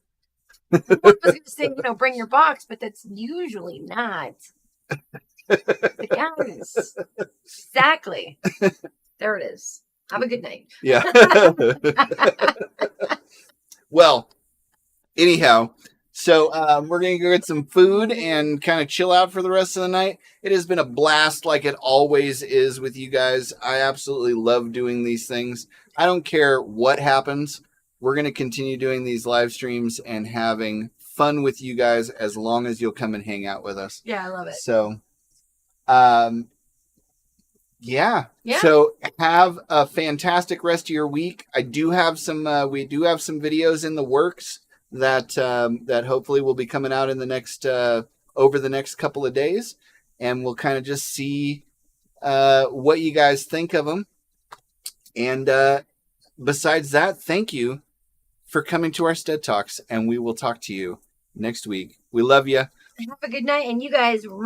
I was gonna say, bring your box, but that's usually not the case. Exactly. There it is. Have a good night. Yeah. Well, anyhow, so we're going to go get some food and kind of chill out for the rest of the night. It has been a blast like it always is with you guys. I absolutely love doing these things. I don't care what happens. We're going to continue doing these live streams and having fun with you guys as long as you'll come and hang out with us. Yeah, I love it. So, yeah. So have a fantastic rest of your week. I do have some, we do have some videos in the works that, that hopefully will be coming out in the next, over the next couple of days. And we'll kind of just see, what you guys think of them. And, besides that, thank you for coming to our sTEaD Talks, and we will talk to you next week. We love you. Have a good night, and you guys